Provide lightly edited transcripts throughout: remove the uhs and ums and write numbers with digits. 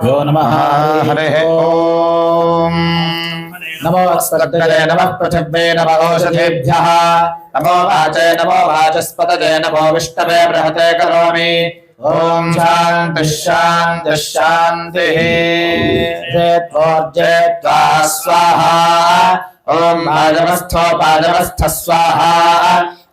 यो नमः हरिः ओम नमो स्पतये नमः पृथिव्ये नमो ओषधेभ्यः नमो वाचे नमो वाचस्पतये नमो विष्णवे बृहते करोमि ओम शांति शांति शांतिः जेत्वा स्वाहा ओम पादवस्थो पादवस्थ स्वाहा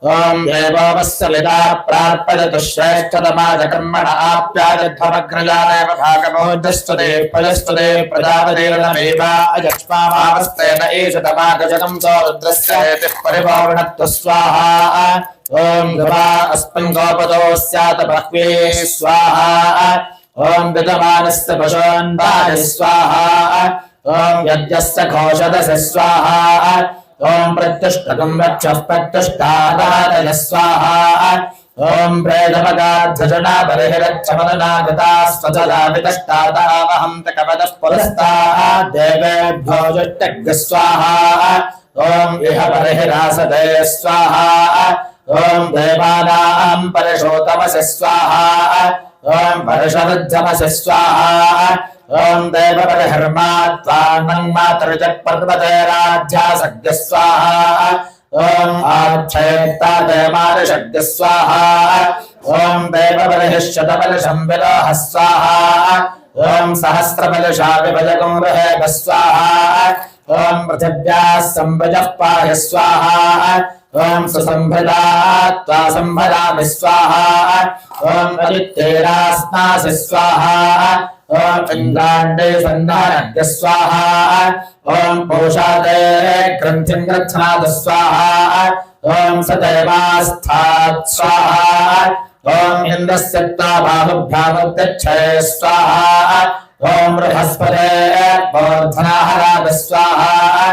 ओम देवोपस्सविता प्रार्पयतु श्रेष्ठतमाजकर्मण आप्यायध्वमग्रजानेव भागमोजस्तुते पयस्तुते प्रजापतिर्नमेवा अजक्ष्मामावस्तेन ईशतमागजगं सो रुद्रस्येतिः परिपूर्णत्व स्वाहा ओम गवा अस्मिन् गोपतो स्यात् बह्वे स्वाहा ओम विद्यमानस्य पशून्वाय स्वाहा ओम यज्ञस्य घोषदस्य स्वाहा ओम प्रत्युष्टकं वक्षः प्रत्युष्टादाय स्वाहा ओम प्रेतमगाध्वजना बलिहिरच्छमदनागता स्वजला वितष्टादावहं तकपदः पुरस्तात् देवेभ्यो जुष्टग् स्वाहा ओम इह बलिहिरासते स्वाहा ओम देवानां परिषोतमस्य स्वाहा ओम परिषदध्वमस्य स्वाहा ओम देव परिहर्मात्वान्मातृजत्पर्वते राज्यासज्ञ स्वाहा ओम आक्षेत्ता देवारिषज्ञ स्वाहा ओम देव बलिश्शतबलशंविलोह स्वाहा ओम सहस्रबलशा विभजगं वहेग स्वाहा ओम पृथिव्याः संभजः पाहि स्वाहा ओम सुसंभृता त्वा संभरामि स्वाहा ओम अदित्येरास्नासि स्वाहा ओम इंद्राण्डे सन्धानज्ञ स्वाहा ओम पोषादे ग्रन्थिं गच्छनाद स्वाहा ओम सदैवास्थात् स्वाहा ओम इन्द्रस्य त्वा बाहुभ्यामुद्गच्छे स्वाहा ओम बृहस्पते बोधनाहराद स्वाहा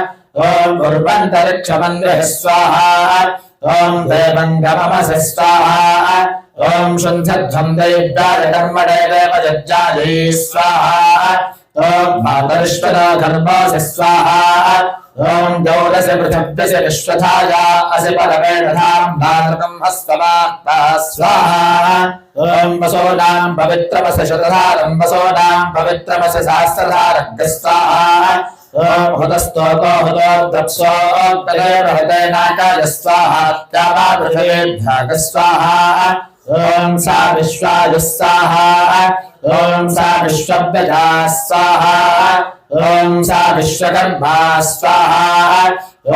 ओम उर्वन्तरिक्षमन्दिरः स्वाहा ओम देवङ्गममसि स्वाहा ओम शुन्धध्वं दैव्याय कर्मणे देवयज्ञायै स्वाहा ओम मातरिश्वरा गर्भासि स्वाहा ओम गौरस्य पृथिव्यस्य विश्वधाया असि परमेण धाम्नाकृतं हस्तमात्मा स्वाहा ओम वसोनां पवित्रमसि शतधारं वसोनां पवित्रमसि सहस्रधारं स्वाहा ओम हुतस्तोको हुतोद्रप्सो तदेवहते नाकाय स्वाहा त्यावा पृथिवीभ्यः स्वाहा ओम सा विश्वाय स्वाहा ओम सा विश्वव्यजा स्वाहा ओम सा विश्वकर्मा स्वाहा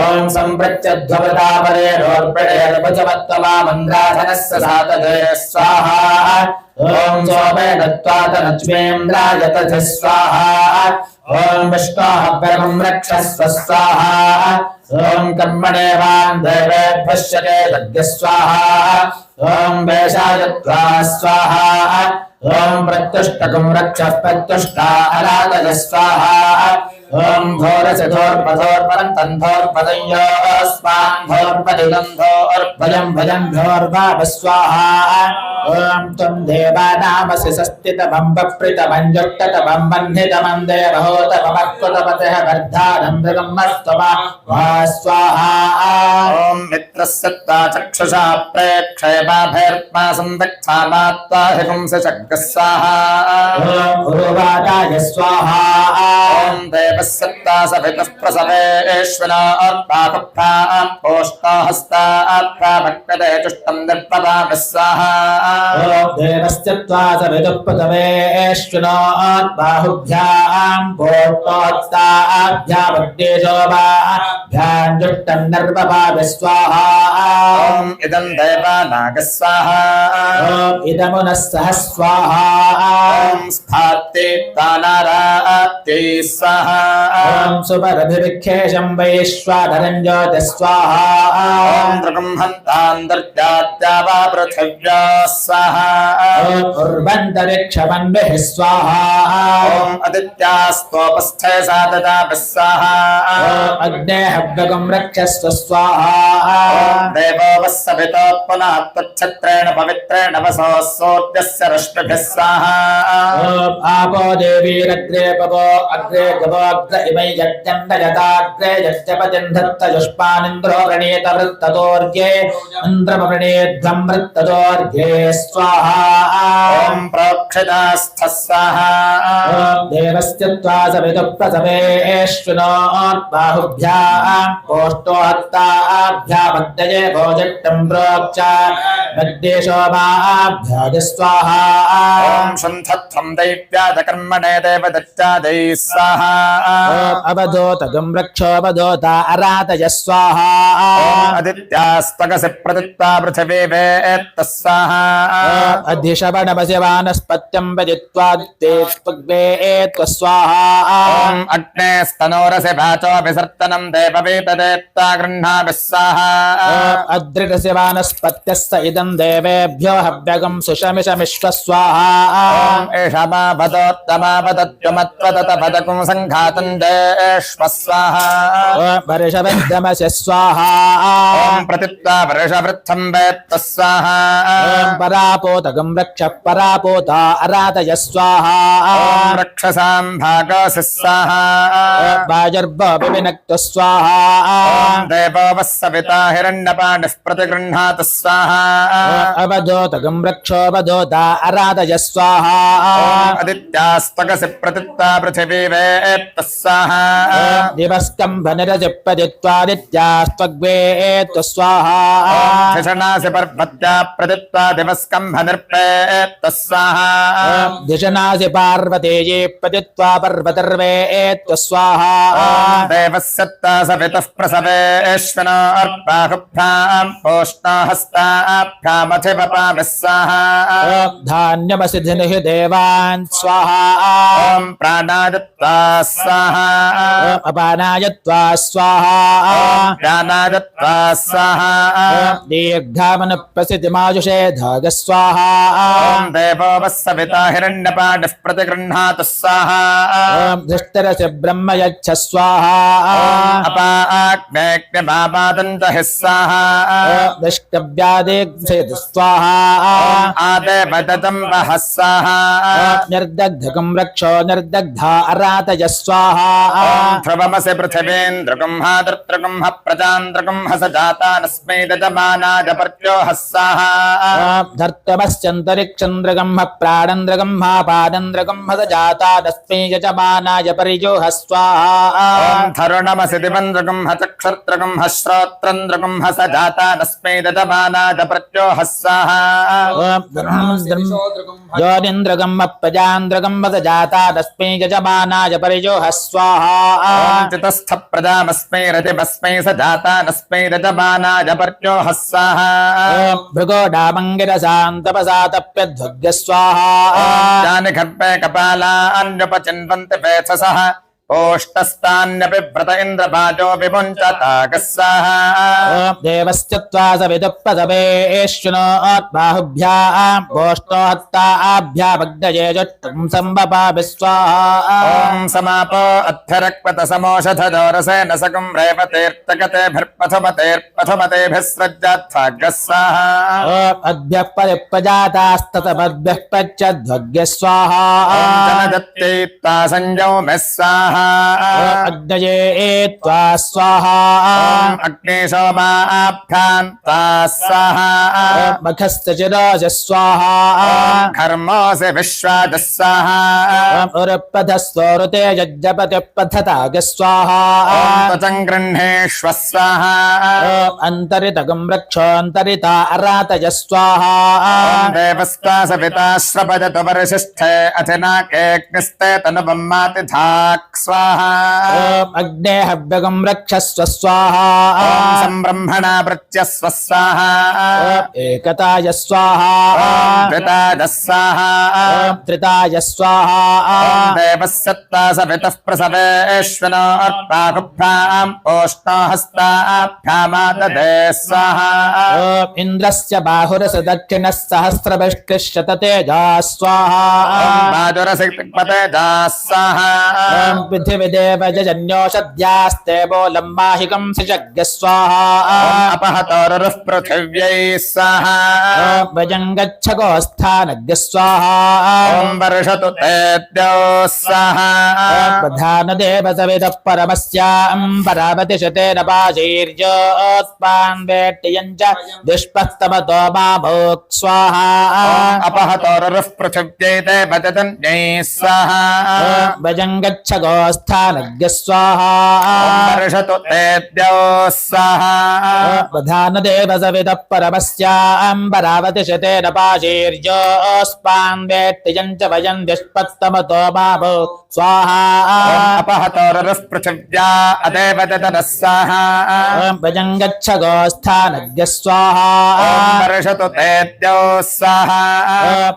ओम संप्रत्यध्ववता परेणोर्पणेर्भुजमत्तमा मन्द्राधनस्य सातते स्वाहा ओम सोमेन त्वातनज्वेन्द्राय तथ स्वाहा ओम विष्णोः परमं रक्षस्व स्वाहा ओम कर्मणे वां देवेभ्यश्चते यज्ञ स्वाहा ओम वेशाय त्वा स्वाहा ओम प्रत्युष्टकं रक्षः प्रत्युष्टा अराधय स्वाहा ओम घोरसधोर्पथोर्परन्तन्धोर्पदयोस्मान्धोर्पदिगन्धोर्भयं भजन्धोर्भाव स्वाहा ओम त्वं देवानामसि सस्तितमं बप्रितमं बन्धितमं देवहोतममक्कुतपतः वर्धानं मृगमस्तमा वा स्वाहा ओम मित्रस्य त्वा चक्षुषा प्रेक्षयमाभैर्मा संदक्षामात्वा हिपुंसि शक्तिः स्वाहा ओम उरुवादाय स्वाहा ओम देवस्य त्वा सवितुः प्रसवेश्विनो अर्पाकुप्रां पोष्टो हस्तात् भक्तते जुष्टं निर्पदामि स्वाहा देवस्य त्वा सवितुः प्रथमेश्विनोत् बाहुभ्यां भोक्तोत्ताभ्यामग्नेशोभाभ्यां जुष्टं निर्पदामि स्वाहा ॐ इदं देवानाग स्वाहा इदमुनः सह स्वाहा ॐ स्थात्ते तानारात्यै स्वाहा ॐ सुपरभिविख्येशं वैश्वानरं ज्योतिः स्वाहा ॐ दृगंहन्तान्तर्जात्या वा पृथिव्या स्वाहा उर्वन्तरिक्षमन्विः स्वाहा ॐ अदित्यास्तोपस्थे साददा स्वाहा अग्ने हव्यगं रक्षस्व स्वाहा ॐ देवो वस्सवितो पुनः त्वच्छत्रेण पवित्रेण वसो सोऽद्यस्य रश्मिभिः स्वाहा आपो देवीरग्रे पवो अग्रे गवो अग्र इमै यज्ञन्दयताग्रे यज्ञपतिं धत्तजुष्पानिन्द्रो वृणीत वृत्ततोर्घ्ये इन्द्रमवृणीध्वं वृत्ततोर्घ्ये स्वाहा ॐ प्रोक्षितास्थ स्वाहा देवस्य त्वा सवितुः प्रसवेश्विनोर्बाहुभ्यां कोष्ठोहत्ताभ्यामग्नये भोजट्टं प्रोक्ष मग्देशोभाभ्याज स्वाहा ॐ शुन्धत्वं दैव्याजकर्मणे देवदत्तादै स्वाहा अवधूतगं रक्षोऽवधूता अरातय स्वाहा अदित्यास्त्वगसि प्रतित्वा पृथिवी वेत्त स्वाहा अधिशवणमसि वानस्पत्यं वदित्वादित्ये त्वग्वेत्व स्वाहा ॐ अग्नेस्तनोरसि वाचो विसर्तनं देववीतदेत्ता गृह्णामि स्वाहा अदृढस्य वानस्पत्यस्य इदं देवेभ्यो हव्यगं सुशमिषमिश्व स्वाहा ॐ एषमा वदोत्तमा वदत्वमत्वदत वदकुं सङ्घातं देष्व स्वाहा वर्षवद्यमस्य स्वाहा ॐ प्रतित्वा वर्षवृद्धं वेत्त स्वाहा परापोतगं रक्ष परापोता अरातय स्वाहा ॐ रक्षसां भागोऽसि स्वाहा वाजर्भविनक्त स्वाहा ॐ देवो वस्सविता हिरण्यपाणिः प्रतिगृह्णातु स्वाहा अवधूतगं रक्षोऽवधूता अरातय स्वाहा ॐ अदित्यास्त्वगसि प्रतित्वा पृथिवी वेत्त स्वाहा दिवस्कम्भनिरजिप्पदित्वादित्यास्त्वग्वेत्व स्वाहा धिषणासि पर्वत्या प्रतित्वा दिवस्कम्भनिर्पेत्त स्वाहा दिशनासि पार्वतीये पतित्वा पर्वतर्वेत्व स्वाहा देवस्य सवितुः प्रसवेश्विनो अर्पाहुभ्यां पोष्णाहस्ताभ्यामथिवपामि स्वाहा धान्यमसि धिनिः देवान् स्वाहा ॐ प्राणायत्वा स्वाहा अपानाय त्वा स्वाहा प्राणायत्वा स्वाहा दीर्घामनुप्रसिद्धिमायुषे धाग स्वाहा ॐ देवो वस्सविता हिरण्यपाणिः प्रतिगृह्णातु स्वाहा धृष्टरस्य ब्रह्म यच्छ स्वाहा अपाग्नेऽग्निमापादन्त हि स्वाहा द्रष्टव्यादेक्षेतु स्वाहा आदेवदतं वः स्वाहा निर्दग्धकं रक्षो निर्दग्धा अरातय स्वाहा ध्रुवमसि पृथिवीन्द्रगुंहा दृत्रगुंह प्रजान्द्रगुंह स जातानस्मै दजमानाय पर्योः स्वाहा धर्तमश्चन्तरिक्षन्द्रगम्ह प्राणन्द्रगम्हा पादन्द्रगम्ह स जातादस्मै यजमानाय परिजोह स्वाहा ॐ धरुणमसि दिवन्द्रगुंह चक्षुर्द्रगुंह श्रोत्रन्द्रगुंह स जातानस्मै दजमानाय पर्योः स्वाहा योनिन्द्रगम्ह प्रजान्द्रगम्ह स जातादस्मै यजमानाय परिजोह स्वाहा ॐ चितस्थ प्रजामस्मै रतिमस्मै स जातानस्मै रजमानाय पर्योः स्वाहा भृगोडामङ्गिरसान्तपसातप्यध्वग्य स्वाहा जानि गर्भे कपालान्युपचिन्वन्ति वेत्ससः ओष्टस्तान्यपि व्रत इन्द्रभाजो विमुञ्चतागः स्वाहा देवस्य त्वा सवितुः प्रसवेश्विनोत्बाहुभ्यां गोष्ठोहत्ताभ्यामग्नये जुष्टं सम्भपामि स्वाहा ॐ समापो अध्यरक्वत समोषधदोरसेन सकं रेवतीर्तकतेभिर्पथुमतेभिः सृज्यात्थागः स्वाहा अद्भ्यः परिप्रजातास्ततमद्भ्यः पच्यध्वग्य स्वाहा जनदत्तैत्ता संयौ मे स्वाहा स्वाहा अग्नये त्वा स्वाहा अग्ने सोमाभ्यां त्वा स्वाहा मखस्य चिराज स्वाहा कर्मोऽसि विश्वाजः स्वाहा उरपधस्तोरुते यज्ञपतिपथताग स्वाहा त्वचं गृह्णेष्व स्वाहा अन्तरितगं रक्षोऽन्तरिता अरातय स्वाहा देवस्त्वा सविता श्रपजतु वरिष्ठे अथिनाकेऽग्निस्ते तनुवं मातिधाक् स्वाहा अग्ने हव्यगं रक्षस्व स्वाहा संब्रह्मणा वृत्यस्व स्वाहा एकताय स्वाहा त्रिताजः स्वाहा त्रिताय स्वाहा देवस्य त्वा सवितुः प्रसवेश्विनो अर्पाहुभ्याम् ओष्णो हस्ताभ्यामाददे स्वाहा इन्द्रस्य बाहुरस दक्षिणः सहस्रवृष्टिशततेजा स्वाहा माधुरसिक्पतेजा स्वाहा पृथिविदेव जजन्योषद्यास्ते बोलं माहिकं सजज्ञ स्वाहा अपहतोरुः पृथिव्यै स्वाहा भजङ्गच्छ गोस्थानज्ञ स्वाहा ॐ वर्षतु तेद्यो स्वाहा प्रधानदेव सवितः परमस्यां परावति शतेन पाशैर्योत्पान् वेट्टियं च दुष्पस्तमतो माभोक् स्वाहा अपहतोरुः पृथिव्यै देवजन्यै स्वाहा भजङ्गच्छ गोस्थानज्ञ स्वाहा वर्षतु तेद्यो स्वाहा प्रधानदेव सवितः परमस्यां परावति शतेन पाशैर्योऽस्मान् वेट्टियं च वयं दुष्पस्तमतो माभोक् स्वाहा अपहतोरुः पृथिव्या अदेवजनः स्वाहा भजङ्गच्छ गोस्थानज्ञ स्वाहा वर्षतु तेद्यो स्वाहा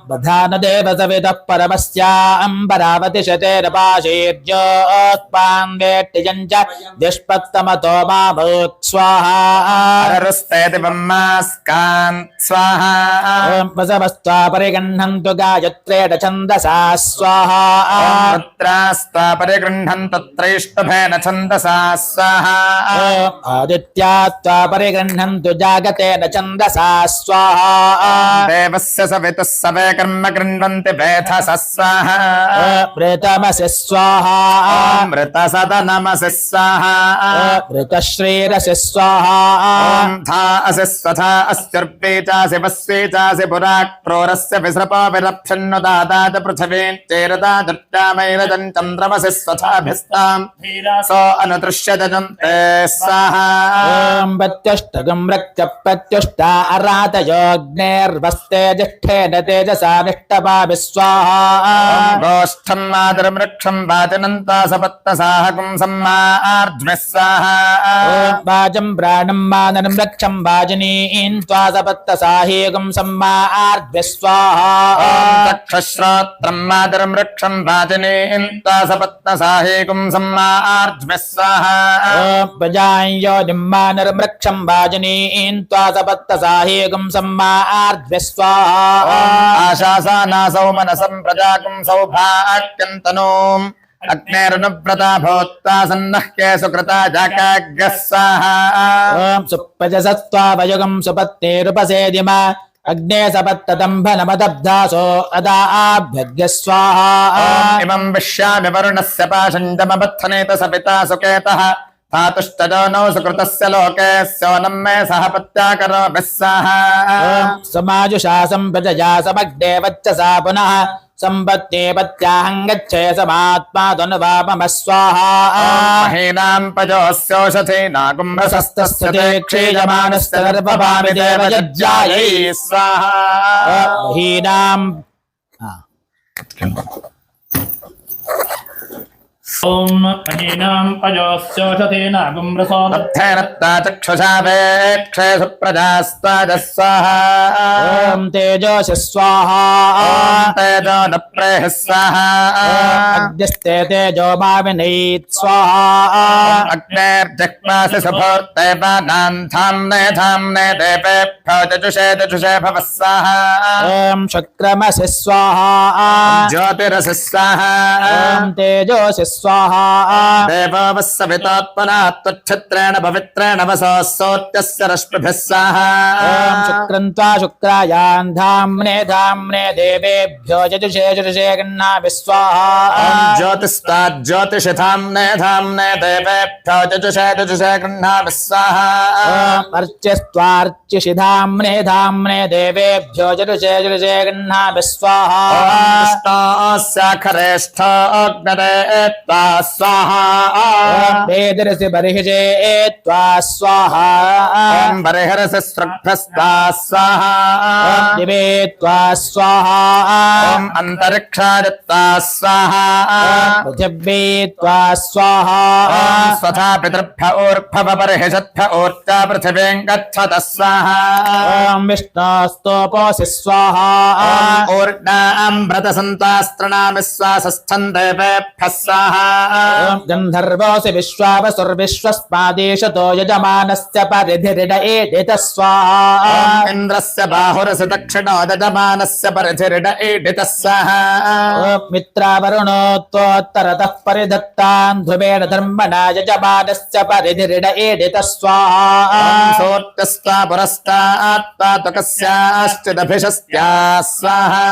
प्रधानदेव सवितः परमस्यां परावति शतेन पाशैर्योऽस्मान् वेट्टियं च दुष्पत्तमतो माभूत् स्वाहा अरुस्ते दिवम्मास्कान् स्वाहा वसवस्त्वा परिगृह्णन्तु गायत्रेण छन्दसा स्वाहा रुद्रास्त्वा परिगृह्णन्तु त्रैष्टुभेन छन्दसा स्वाहा आदित्या त्वा परिगृह्णन्तु जागतेन छन्दसा स्वाहा देवस्य सवितुः सवे कर्म गृह्णन्ति वेधसः स्वाहा प्रेतमसि स्वाहा मृतसदनमसि स्वाहा ऋतश्रीरसि स्वाहा धा असि स्वधा अस्युर्वे चासि वस्वे चासि पुराक्रोरस्य विसृपो विरप्षन्नु दादा च पृथिवीं चेरदा दुर्गामैरजं चन्द्रमसि स्वधाभिस्ताम् सो अनुदृश्यत जन्ते स्वाहा प्रत्युष्टगं रक्तप्रत्युष्टा अरातयोऽग्नेर्वस्ते ज्येष्ठेन तेजसा निष्टपाभि स्वाहा गोष्ठं मातृवृक्षं वाचनन्ता सपत्तसाहकं सम्मार्ध्वः स्वाहा वाचं प्राणं माननं रक्षं वाजनीन् त्वा सपत्तसाहेकं सम्मार्ध्वः स्वाहा चक्षुश्रोत्रं मातृवृक्षं वाचनीन्ता सपत्तसाहेकं सम्मार्ध्वः स्वाहा प्रजायोनिं मानरमृक्षं वाजनीन् त्वा सपत्तसाहेकं सम्मार्ध्वः स्वाहा आशासानासौ मनसं प्रजाकुं सौभाग्यन्तनूम् अग्नेरनुव्रता भूत्वा सन्नह्ये सुकृता जाकाग्रः स्वाहा सुप्रजसत्वा वयुगं सुपत्नेरुपसेदिमा अग्ने सपत्तदम्भनमदब्धासो अदाभ्यग्य स्वाहा इमं विश्यामि वरुणस्य पाशञ्जमबत्थनेत सपिता सुकेतः धातुष्टजो नौ सुकृतस्य लोकेस्योनं मे सह पत्याकरो स्वाहा समाजुषासं प्रजया समग्ने वच्चसा पुनः सम्पत्ते पत्याहं गच्छे समात्मादनुवापम स्वाहा महीनां पजोऽस्योषधीना कुम्भसस्तस्य ते क्षीयमानस्य सर्वभामि देवयज्ञायै स्वाहा महीनां ॐ महीनां पयोस्योषधेना गुम्रसोद तथैरत्ता चक्षुषा वेक्षे सुप्रजास्त्वाजः स्वाहा ॐ तेजोषि स्वाहा तेजो न प्रेः स्वाहा अग्निस्ते तेजो माविनीत् स्वाहा अग्नेर्जग्मासि सुभोर्देवानां धाम्ने धाम्ने देवेभ्यो जजुषे भवः स्वाहा ॐ शुक्रमसि स्वाहा ज्योतिरसि स्वाहा ॐ तेजोषि स्वाहा देवो वस्सवितोत्पन्ना त्वच्छत्रेण पवित्रेण वसो सोत्यस्य रश्मिभिः स्वाहा शुक्रं त्वा शुक्रायान् धाम्ने धाम्ने देवेभ्यो यजुषे गन्नाभिः स्वाहा ज्योतिस्ता ज्योतिषि धाम्ने धाम्ने देवेभ्यो यजुषे गन्नाभिः स्वाहा अर्चिस्त्वार्चिषि धाम्ने धाम्ने देवेभ्यो यजुषे गन्नाभिः स्वाहा विष्णोस्याखरेष्ठोऽग्नदे त्वा स्वाहा वेदरसि बर्हिषे त्वा स्वाहा ॐ बर्हिरसि सृग्भस्त्वा स्वाहा दिवे त्वा स्वाहा ॐ अन्तरिक्षाय त्वा स्वाहा पृथिवी त्वा स्वाहा ॐ स्वधा पितृभ्य ऊर्ध्व बर्हिषद्भ्य ऊर्जा पृथिवीं गच्छत स्वाहा ॐ विष्णोस्तोपोऽसि स्वाहा ॐ ऊर्ध्वामृतसन्तास्त्रणामि विश्वासस्थं देवेभ्यः स्वाहा ॐ गन्धर्वोऽसि विश्वावसुर्विश्वस्मादेशतो यजमानस्य परिधिरिड एदितः स्वाहा ॐ इन्द्रस्य बाहुरसि दक्षिणो यजमानस्य परिधिरिड ईडितः स्वाहा ॐ मित्रावरुणो त्वोत्तरतः परिधत्तान् ध्रुवेण धर्मणा यजमानस्य परिधिरिड एदितः स्वाहा सोऽत्यस्त्वा पुरस्तात्त्वा तुकस्याश्चिदभिषस्त्या स्वाहा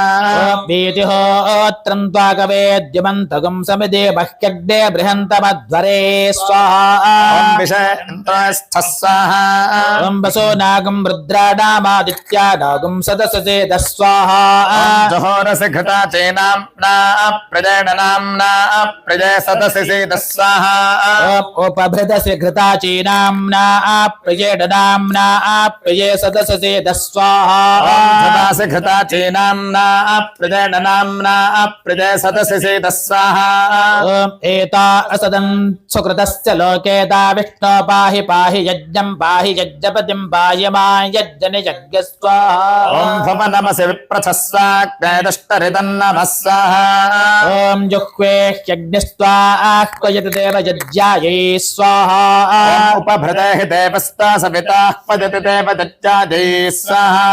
ॐ वीतिहोत्रं त्वा कवेद्यमन्तकं समिदे बह्यग्ने बृहन्तमध्वरे स्वाहा ॐ विषयन्त्रस्थः स्वाहा ॐ वसो नागं रुद्राणामादित्यानागं सदससेदः स्वाहा जहोरसि घृता चेनाम्ना प्रजयण नाम्ना प्रजय सदसि सीदः स्वाहा उपभृतस्य घृता चीनाम्ना प्रियेण नाम्ना प्रिये सदससेदः स्वाहा घृतासि घृता चेनाम्ना प्रजयण नाम्ना प्रजय सदसि सीदः स्वाहा एता असदन् सुकृतस्य लोकेता विष्णो पाहि पाहि यज्ञं पाहि यज्ञपतिं पाहि मा यज्ञनि यज्ञ स्वाहा ॐ भवनमसि विप्रथस्वाग्नेदुष्टरितन्नमः स्वाहा ॐ जुह्वे यज्ञस्त्वाह्वयति देव यज्ञायै स्वाहा उपभृते हि देवस्ता सविताः पदति देवदज्जायै स्वाहा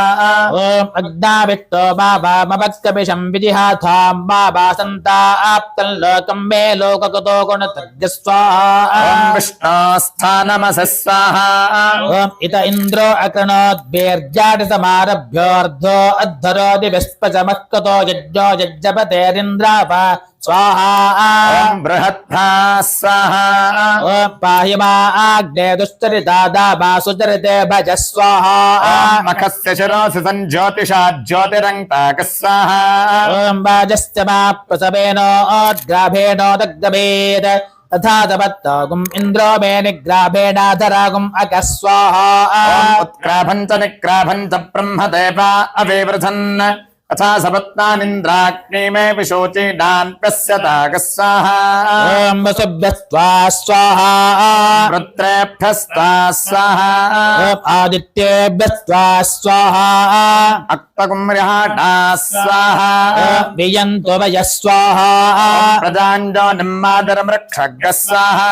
ॐ अग्नाविष्टो बाबामवक्कपिशं विजिहाथां बाबासन्ताप्तं लोकं मे लोकगतो गुणतज्ञ स्वाहा ॐ विष्णोस्थानमसि स्वाहा ॐ इत इन्द्रो अकृणोद्भिर्जाति समारभ्योऽर्धो अद्धरो दिविस्पचमक्कतो यज्ञो यज्ञपतेरिन्द्रावा स्वाहा ॐ बृहद्भा स्वाहा ॐ पाहि मा आग्ने दुश्चरिता दाबा सुचरिते भज स्वाहा मखस्य शिरोऽसि सञ्ज्योतिषा ज्योतिरङ्ताकः स्वाहा ॐ वाजश्च मा प्रसवेनोद्ग्राभेणोदग्धभेद तथा तपत्तगुम् इन्द्रो मे निग्राभेणाधरागुम् अकः स्वाहा उत्क्राभं च निक्राभं च ब्रह्मदेवा अविवृधन् तथा सपत्नानिन्द्राग्नि मे विशोचीडान्यस्यताकः स्वाहा ॐ वसुभ्यस्त्वा स्वाहा रुद्रेभ्यस्त्वा स्वाहा ॐ आदित्येभ्यस्त्वा स्वाहा अक्तकुम्र्यहाटा स्वाहा ॐ वियन्तो वयः स्वाहा प्रजाञ्जो निम्मादरमृक्षग्रः स्वाहा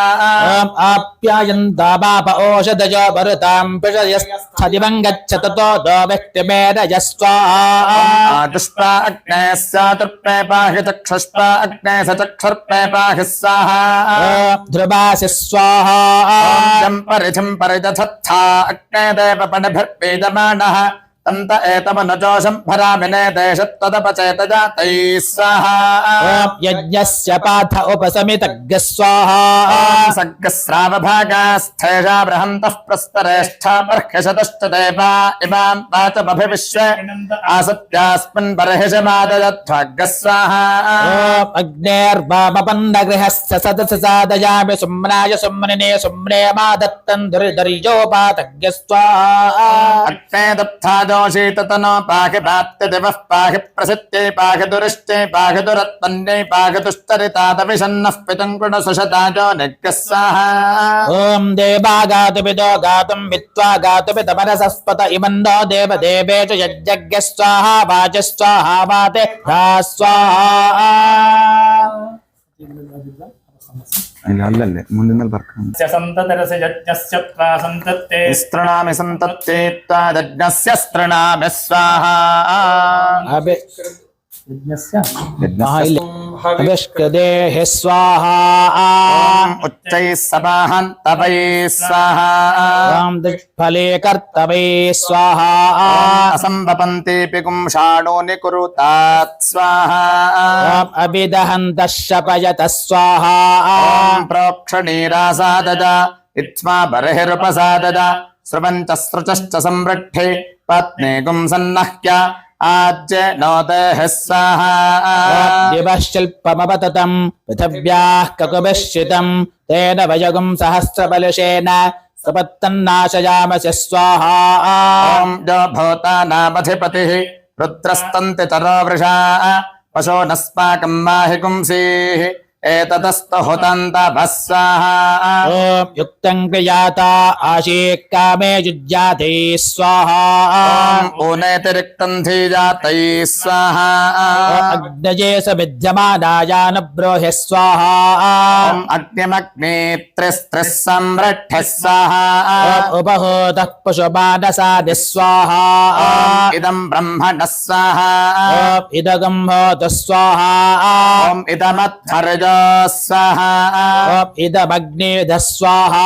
ॐ आप्यायन्ता पाप ओषधयो वरुतां पिषयस्थदिवं गच्छ ततो दो व्यक्तिमेरय स्वाहा दुष्पा अग्ने स्यातुर्पे पाहि चक्षुष्पा अग्ने स चक्षुर्पे पाहि स्वाहा ध्रुवासि स्वाहा परिधिं परिदधत्था अग्ने देवपणभिर्वेदमानः तन्त एतमनुजोषं भरामिने देशत्वदपचेत जातैः स्वाहा यज्ञस्य पाठ उपसमितज्ञ स्वाहा सग्रस्रावभागास्थेषा बृहन्तः प्रस्तरेष्ठा बर्ह्यशतश्च देवा इमां वाचमभिविश्व आसत्यास्मिन् बर्हिषमादयध्वग्गः स्वाहा अग्नेर्वामपन्नगृहस्य सदसि सादयामि सुम्नाय सुम्निने सुम्ने मादत्तं दुर्दर्योपातज्ञ स्वाहा अग्ने दत्था जोषीतनो पाहि भात्य दिवः पाहि प्रसिद्ध्ये पाहि दुरिष्टे पाहि दुरत्पन्ने पाहि दुष्टरितादविषन्नः पितङ्कुण सुषताजो नित्यः स्वाहा ॐ देवा गातुपितो गातुं वित्त्वा गातुपितमरसस्पत इमन्नो देवदेवेषु यज्ञज्ञ स्वाहा वाच स्वाहा वाते स्वाहा ಅಲ್ಲಲ್ಲೇ ಮುಂದಿನ ಬರ್ಕೊಂಡು ಸಂತತರಸ ಯಜ್ಞಸ್ಯ ತ್ವಾ ಸಂತತ್ತೆ स्तृणामि सन्तत्ते त्वादज्ञस्य स्तृणामि स्वाहा अबे ಯಜ್ಞಸ್ಯ ಇಲ್ಲಿ हविष्कृतेः स्वाहा उच्चैः समाहन्तवैः स्वाहा ॐ दिक्फले कर्तवे स्वाहा असंवपन्ति पुंसाणोनि कुरुतात् स्वाहा ॐ अभिदहन्तः शपयतः स्वाहा प्रोक्षणीरासादज इत्स्मा बर्हिरुपसादज स्रवञ्च स्रुचश्च संवृद्धे पत्नीकुं सन्नह्य आज्य नोतेः स्वाहा दिवः शिल्पमपततं पृथिव्याः ककुभिश्चितं तेन वयगुं सहस्रबलशेन सपत्तन्नाशयामस्य स्वाहा ॐ जो भूतानामधिपतिः रुद्रस्तन्ति तरो वृषा पशो नस्माकं माहि पुंसीः एतदस्तु हुतन्तभः स्वाहा ॐ युक्तं क्रियाता आशीः कामे युज्याते स्वाहा ॐ ऊनेतिरिक्तं धीजातैः स्वाहा अग्नये स विद्यमानायानुब्रोहि स्वाहा ॐ अग्निमग्नेत्रिस्त्रिः संरक्षः स्वाहा उपहूतः पशुमानसादि स्वाहा इदं ब्रह्मणः स्वाहा इदगं होतु स्वाहा ॐ इदमध्वर्यो स्वाहा ॐ इदमग्नेधः स्वाहा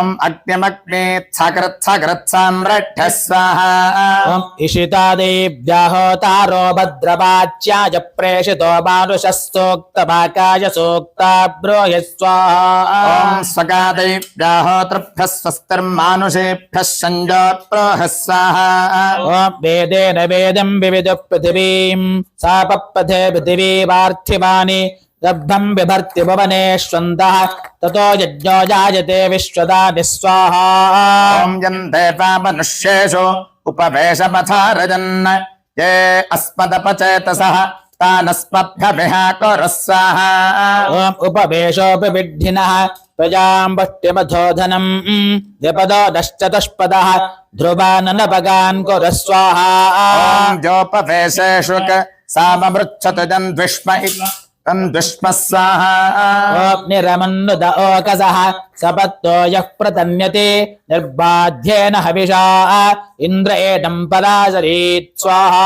ॐ अग्निमग्नेत्सकृत्सकृत् संरक्षः स्वाहा ॐ इषितादेव्याहोतारो भद्रवाच्याय प्रेषितो मानुषस्तोक्तभाकाय सूक्ता ब्रूहि स्वाहा ॐ स्वगादैव्याहोतृभ्यः स्वस्तिर्मानुषेभ्यः संयोत्प्रोः स्वाहा ॐ वेदेन वेदं विविदुः पृथिवीं सापपथे पृथिवी पार्थिवानि लब्धं बिभर्ति भुवनेष्वन्तः ततो यज्ञो जायते विश्वदानि स्वाहा ॐ यं देवा मनुष्येषु उपवेशमथारजन् ये अस्मदपचेतसः तानस्मभ्यभिः स्वाहा ॐ उपवेशोऽपि विड्ढिनः प्रजां वष्ट्यमथोधनं द्विपदो दश्चतुष्पदः ध्रुवाननपगान् कुरु स्वाहा ॐ जोपवेशेषु साममृच्छतु द्विष्म स्वाहा ॐ निरमन्नुद ओकसः सपत्तो यः प्रतन्यते निर्बाध्येन हविषा इन्द्र एनं पराशरीत् स्वाहा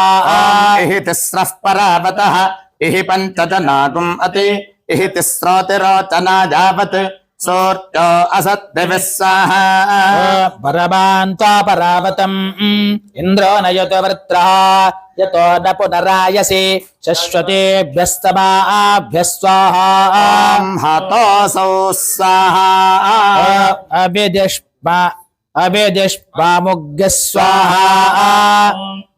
इहि तिस्रः परावतः इहि पञ्चजनागुम् अति इहि तिस्रोतिरोचना यावत् सूर्यो असद्दिविः स्वाहा परमान्त्वापरावतम् इन्द्रो नयतु वृत्रः यतो न पुनरायसि शश्वतेभ्यस्तमाभ्यः स्वाहा ॐ हतोऽसौ स्वाहा अभिदिष्पामुग्गः स्वाहा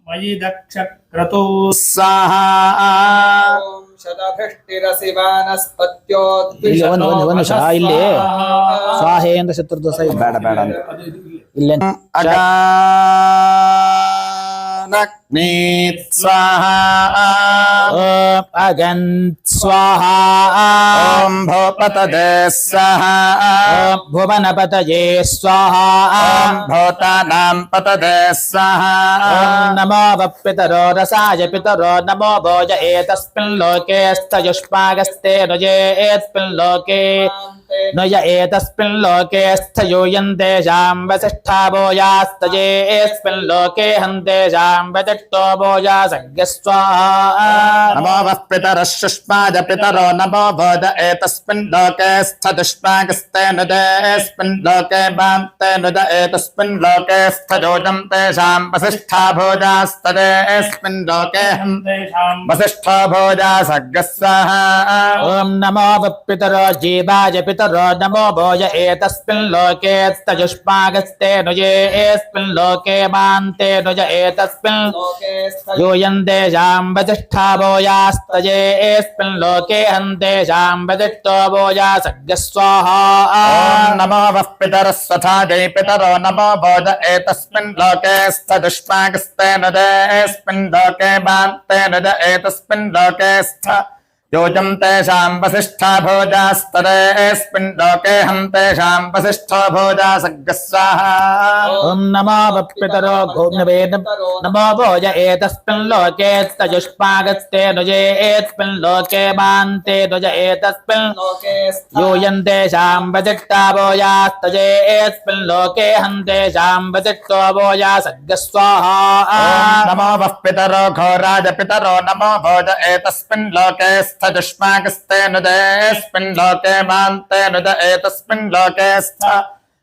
मयि दक्षक्रतु स्वाहा ಒಂದು ಇಲ್ಲಿ ಸ್ವಾಹೇಂದ್ರ ಚತುರ್ದಶ ಬೇಡ ಬೇಡ ಅಂತ ಇಲ್ಲೇ अग्नीत् स्वाहा ॐ अगन्त् स्वाहा ॐ भूपतये स्वाहा ॐ भुवनपतये स्वाहा ॐ भूतानां पतये स्वाहा ॐ नमो वपितरो रसाय पितरो नमो भोज एतस्मिन् लोके स्थयुष्मागस्ते नुजे एतस्मिन् लोके नुज एतस्मिन् लोके स्थयूयं तेषां वसिष्ठा भोजास्तये एस्मिन् लोके हन्तेषां वतिष्ठो भोजासज्ञ स्वाहा नमो वः पितरः शुष्माज पितरो नमो भोज एतस्मिन् लोके स्थदुष्मागस्ते नुज एस्मिन् लोके भान्ते नुज एतस्मिन् लोके स्थयोजं तेषां वसिष्ठा भोजास्तये एस्मिन् लोके वसिष्ठो भोजासज्ञ स्वाहा ॐ नमो वपितरो जीवाय पितरो नमो भोज एतस्मिन् लोके स्थयुष्मागस्ते नुजे एस्मिन् लोके मान्ते नुज एतस्मिन् यूयं तेषां वसिष्ठा भोजास्तये एस्मिन् लोके हन्तेषां वसिष्ठो भोजासज्ञ स्वाहा नमो वः पितरः स्वथाजै पितरो नमो भोज एतस्मिन् लोके स्थदुष्मागस्ते नुज एस्मिन् लोके भान्ते नुज एतस्मिन् लोके स्थ योजं तेषां वसिष्ठा भोजास्तये एस्मिन् लोके हन्तेषां वसिष्ठो भोजासज्ञ स्वाहा ॐ नमो वपितरो घोम्नवे नमो भोज एतस्मिन् लोके स्थयुष्मागस्ते नुजे एस्मिन् लोके मान्ते नुज एतस्मिन् यूयं तेषां वसिष्ठा भोजास्तये एस्मिन् लोके हन्तेषां वसिष्ठो भोजासज्ञ स्वाहा नमो वः पितरो घोराज पितरो नमो भोज एतस्मिन् लोके दुष्माकस्तेन देऽस्मिन् लोके मान्तेन द एतस्मिन् लोके स्थ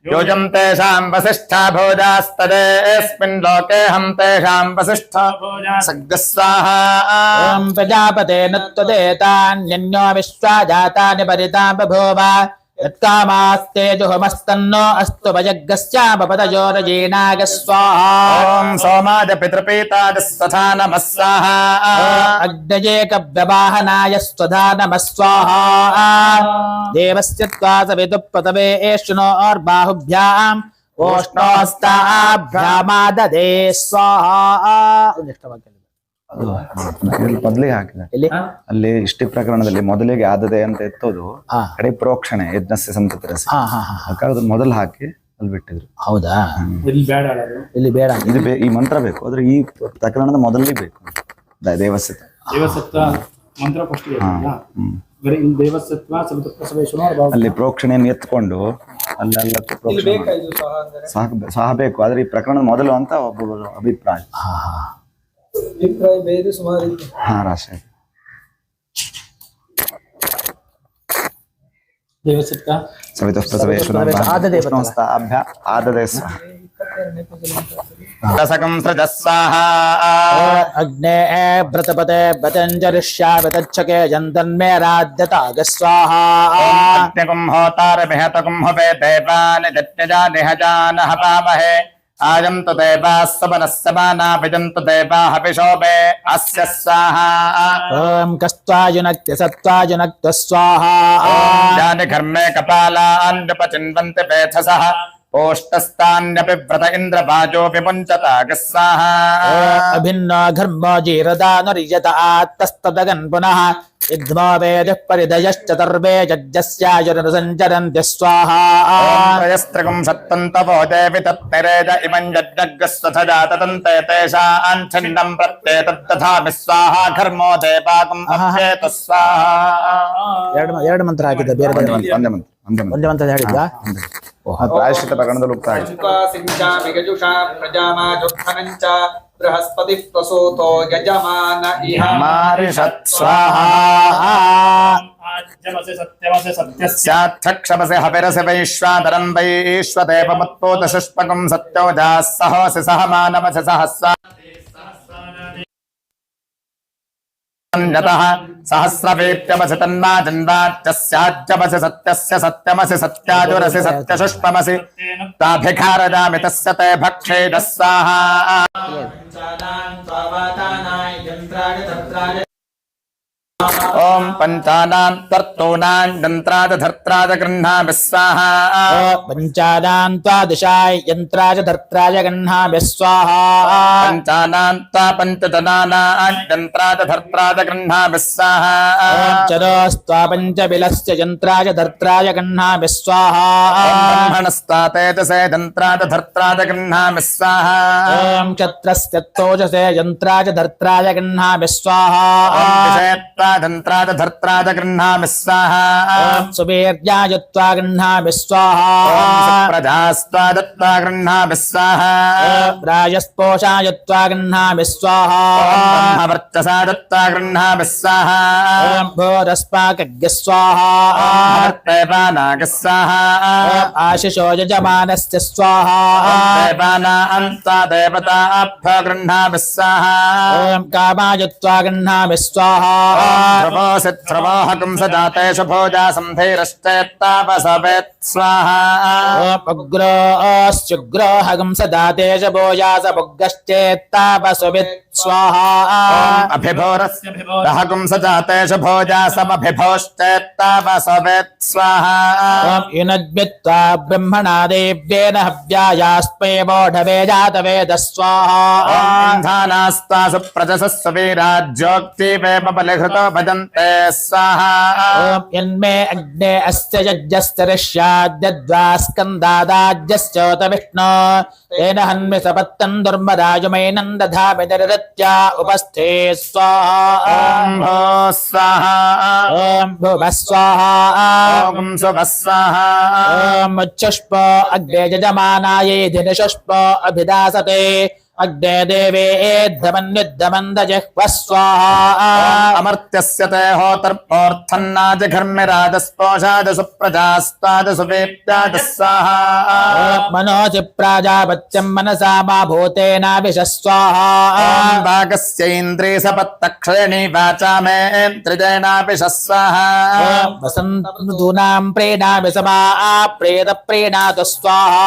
योजं तेषां वसिष्ठा भोजास्तदेऽस्मिन् लोके हम तेषां वसिष्ठा सग्गस्वाहा ॐ प्रजापतेन त्वदेतान्यन्यो विश्वा जातानि परितां बभूव यत्कामास्ते जुहमस्तन्नो अस्तु भजग्गस्यापपदयोरजीनाग स्वाहा ॐ सोमाय पितृपीताय स्वधा नमः स्वाहा अग्नये कव्यवाहनाय स्वधा नमः स्वाहा देवस्य त्वा सवितुः एष्णोर्बाहुभ्याम् ओष्णोस्ताभ्यामाददे स्वाहा ಮೊದಲಿಗೆ ಹಾಕಿದೆ ಇಲ್ಲಿ ಅಲ್ಲಿ ಇಷ್ಟಿ ಪ್ರಕರಣದಲ್ಲಿ ಮೊದಲಿಗೆ ಆದದೆ ಅಂತ ಎತ್ತೋದು ಕಡೆ ಪ್ರೋಕ್ಷಣೆ ಯಜ್ಞಸ್ಯ ಸಂತತಿರಸಿ ಹಾಗಾದ್ರೆ ಮೊದಲು ಹಾಕಿ ಅಲ್ಲಿ ಬಿಟ್ಟಿದ್ರು. ಹೌದಾ? ಇಲ್ಲಿ ಬೇಡ ಅಲ್ಲ, ಇಲ್ಲಿ ಬೇಡ. ಇದು ಈ ಮಂತ್ರ ಬೇಕು, ಆದ್ರೆ ಈ ಪ್ರಕರಣದ ಮೊದಲೇ ಬೇಕು ದೇವಸ್ಯ ದೇವಸತ್ವ ಮಂತ್ರ ಫಸ್ಟ್ ಬರೀ ಇಲ್ಲಿ ದೇವಸತ್ವ ಸ್ವಲ್ಪ ಅಲ್ಲಿ ಪ್ರೋಕ್ಷಣೆಯನ್ನು ಎತ್ಕೊಂಡು ಅಲ್ಲೆಲ್ಲ ಸಹ ಬೇಕು, ಆದ್ರೆ ಈ ಪ್ರಕರಣದ ಮೊದಲು ಅಂತ ಒಬ್ಬೊಬ್ಬರು ಅಭಿಪ್ರಾಯ. ಹಾ ರಾಶಿ ದೇವಸತ್ವ अग्ने व्रतपते व्रतञ्जरिष्यावतच्छके यन्तन्मे राध्यताग स्वाहा होतारमिहतकुम्भवे देवानि दत्यजानिहजानः पामहे आयन्तु देवाः सवनस्समाना विजन्तु देवाः हविषोभे अस्य स्वाहा ॐ कस्त्वाजुनक्त्य सत्त्वाजुनक्त्व स्वाहा यानि घर्मे कपालान्यपचिन्वन्ति पेथसः ओष्टस्तान्यपि व्रत इन्द्रभाजो विमुञ्चताग स्वाहा अभिन्नो घर्मो जीरदानुर्यत आत्तस्तदगन् पुनः इद्मो वेदः परिदयश्चतुर्वे यज्ञस्यायुरनुसञ्चरन्त्य स्वाहा त्रयस्त्रिगुं सत्तन्तवो देवि तत्निरेज इमं यज्ञस्वथजाततन्ते तेषां छिन्नं प्रत्येतद्दधामि स्वाहा घर्मो देवागुम् अभ्येतु स्वाहा ಎರಡು ಮಂತ್ರ ಹಾಕಿದ್ದ ಬೇರೆ ಬೇರೆ ಒಂದೇ ಮಂತ್ರ ಹೇಳಿದ್ದ ಪ್ರಾಯಶ್ಚಿತ್ತ ಪ್ರಕರಣದಲ್ಲಿ ಹೋಗ್ತಾ ಇದೆ. बृहस्पति प्रसूतो यजमान इह मारिषत् स्वाहा आज्यमसि सत्यमसि सत्यस्य स्याच्छक्षमसि हविरसि वैश्वानरं वैश्वदेवमुत्पोतशुष्पकं सत्योजाः सहोऽसि सह मानवसि सहस्रा यतः सहस्रवीत्यमसि तन्माजन्वाच्यस्याज्यमसि सत्यस्य सत्यमसि सत्याजुरसि सत्यशुष्पमसि ताभिखारजामि तस्य ते भक्षेदः स्वाहा ॐ पञ्चानां त्वर्तूनां यन्त्रादधर्त्राद गृह्णामि स्वाहा पञ्चानां त्वादशाय यन्त्राय धर्त्राय गह्णामि स्वाहा पञ्चानां त्वा पञ्चजनानां यन्त्रादधर्त्राद गृह्णामि स्वाहा चरोस्त्वा पञ्चबिलस्य यन्त्राय धर्त्राय गह्णामि स्वाहा ब्रह्मणस्त्वा तेजसे यन्त्रादधर्त्राद गृह्णामि स्वाहा ॐ क्षत्रस्य तोजसे यन्त्राय धर्त्राय गह्णामि स्वाहा धर्त्राद गृह्णामि स्वाहा सुवीर्याय त्वा गह्णामि स्वाहा प्रजास्त्वा दत्त्वा गृह्णामि स्वाहा राजस्पोषाय त्वा गह्णामि स्वाहा वर्चसा दत्त्वा गृह्णामि स्वाहा भोरस्पाकज्ञ स्वाहा देवानाग स्वाहा आशिषो यजमानस्य स्वाहा देवाना अन्ता देवताभ्यो गृह्णामि स्वाहा कामाय त्वा गह्णामि स्वाहा ध्रुवोऽसि ध्रुवोऽहं सजातेषु भोजा सन्धीरश्चेत्तावसवेत् स्वाहा उग्रोऽस्युग्रोहगं सदा तेज भोजास भुग्गश्चेत्तावसुवित् स्वाहा अभिभोरस्य रहगुं सजातेषु भोजा समभिभोश्चेत्तावसवेत् स्वाहा युनद्मित्वा ब्रह्मणा देव्येन हव्यायास्मै वोढवे जातवेद स्वाहा धानास्ता सुप्रजसः सुवीराज्योक्तिवे बलिहृतो भजन्ते स्वाहा यन्मे अग्ने अस्य यज्ञस्तरिष्याद्यद्वा स्कन्दादाज्यश्चोत विष्णो तेन हन्मि सपत्तं दुर्मराजुमैनं दधामि निर्हृत्या उपस्थे स्वाहा भो स्वाहा ॐ भुवः स्वाहा ॐ सुभः स्वाहा ॐ उच्छुष्प अग्ने यजमानायै दिनशुष्प अभिदासते अग्ने देवेद्धमन्युद्धमन्दजिह्वः स्वाहा अमर्त्यस्य ते होतर्पोर्थन्नाजघर्मिराजस्पोषादसुप्रजास्तादसुवेत्यादः स्वाहा मनोजि प्राजापत्यं मनसा मा भूतेनाभिषः स्वाहा भागस्यैन्द्रिय सपत्तक्षयणी वाचा मे त्रिजयनाभिषः स्वाहा वसन्तऋतूनां प्रेणामि समा प्रेत प्रेणातु स्वाहा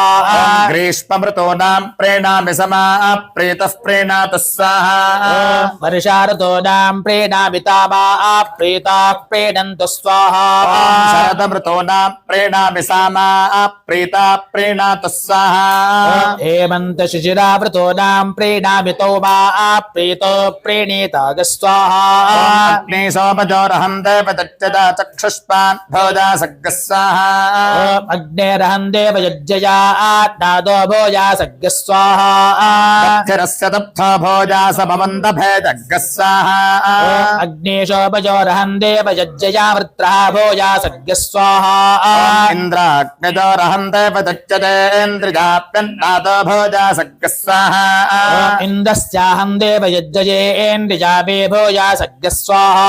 ग्रीष्मऋतूनां प्रेणामि समा प्रेतः प्रेणातु स्वाहा वर्षाऋतूनां प्रेणामि तामा प्रेताः प्रेणन्तु स्वाहा शरदऋतूनां प्रेणामि सामा प्रेता प्रेणातु स्वाहा हेमन्त शिशिरावृतूनां प्रेणामि तौमा प्रेतो प्रेणीताग स्वाहा अग्निशोपजोरहं देवदत्यदा चक्षुष्पान् भोजा सग्गः स्वाहा अग्नेरहं देवयज्ञया नादो भोजा सग्गः स्वाहा दक्षिरस्य तप्तो भोजा समवन्दभेदग्गः स्वाहा अग्नेशोपजोरहं देवयज्ञया वृत्रः भोजा सग्गः स्वाहा इन्द्राग्निजोरहं देवदत्यदेन्द्रिजाप्यन्नादो भोजा सग्गः स्वाहा इन्द्रस्याहं देवयज्ञयेन्द्रिजापे भोजा सग्गः स्वाहा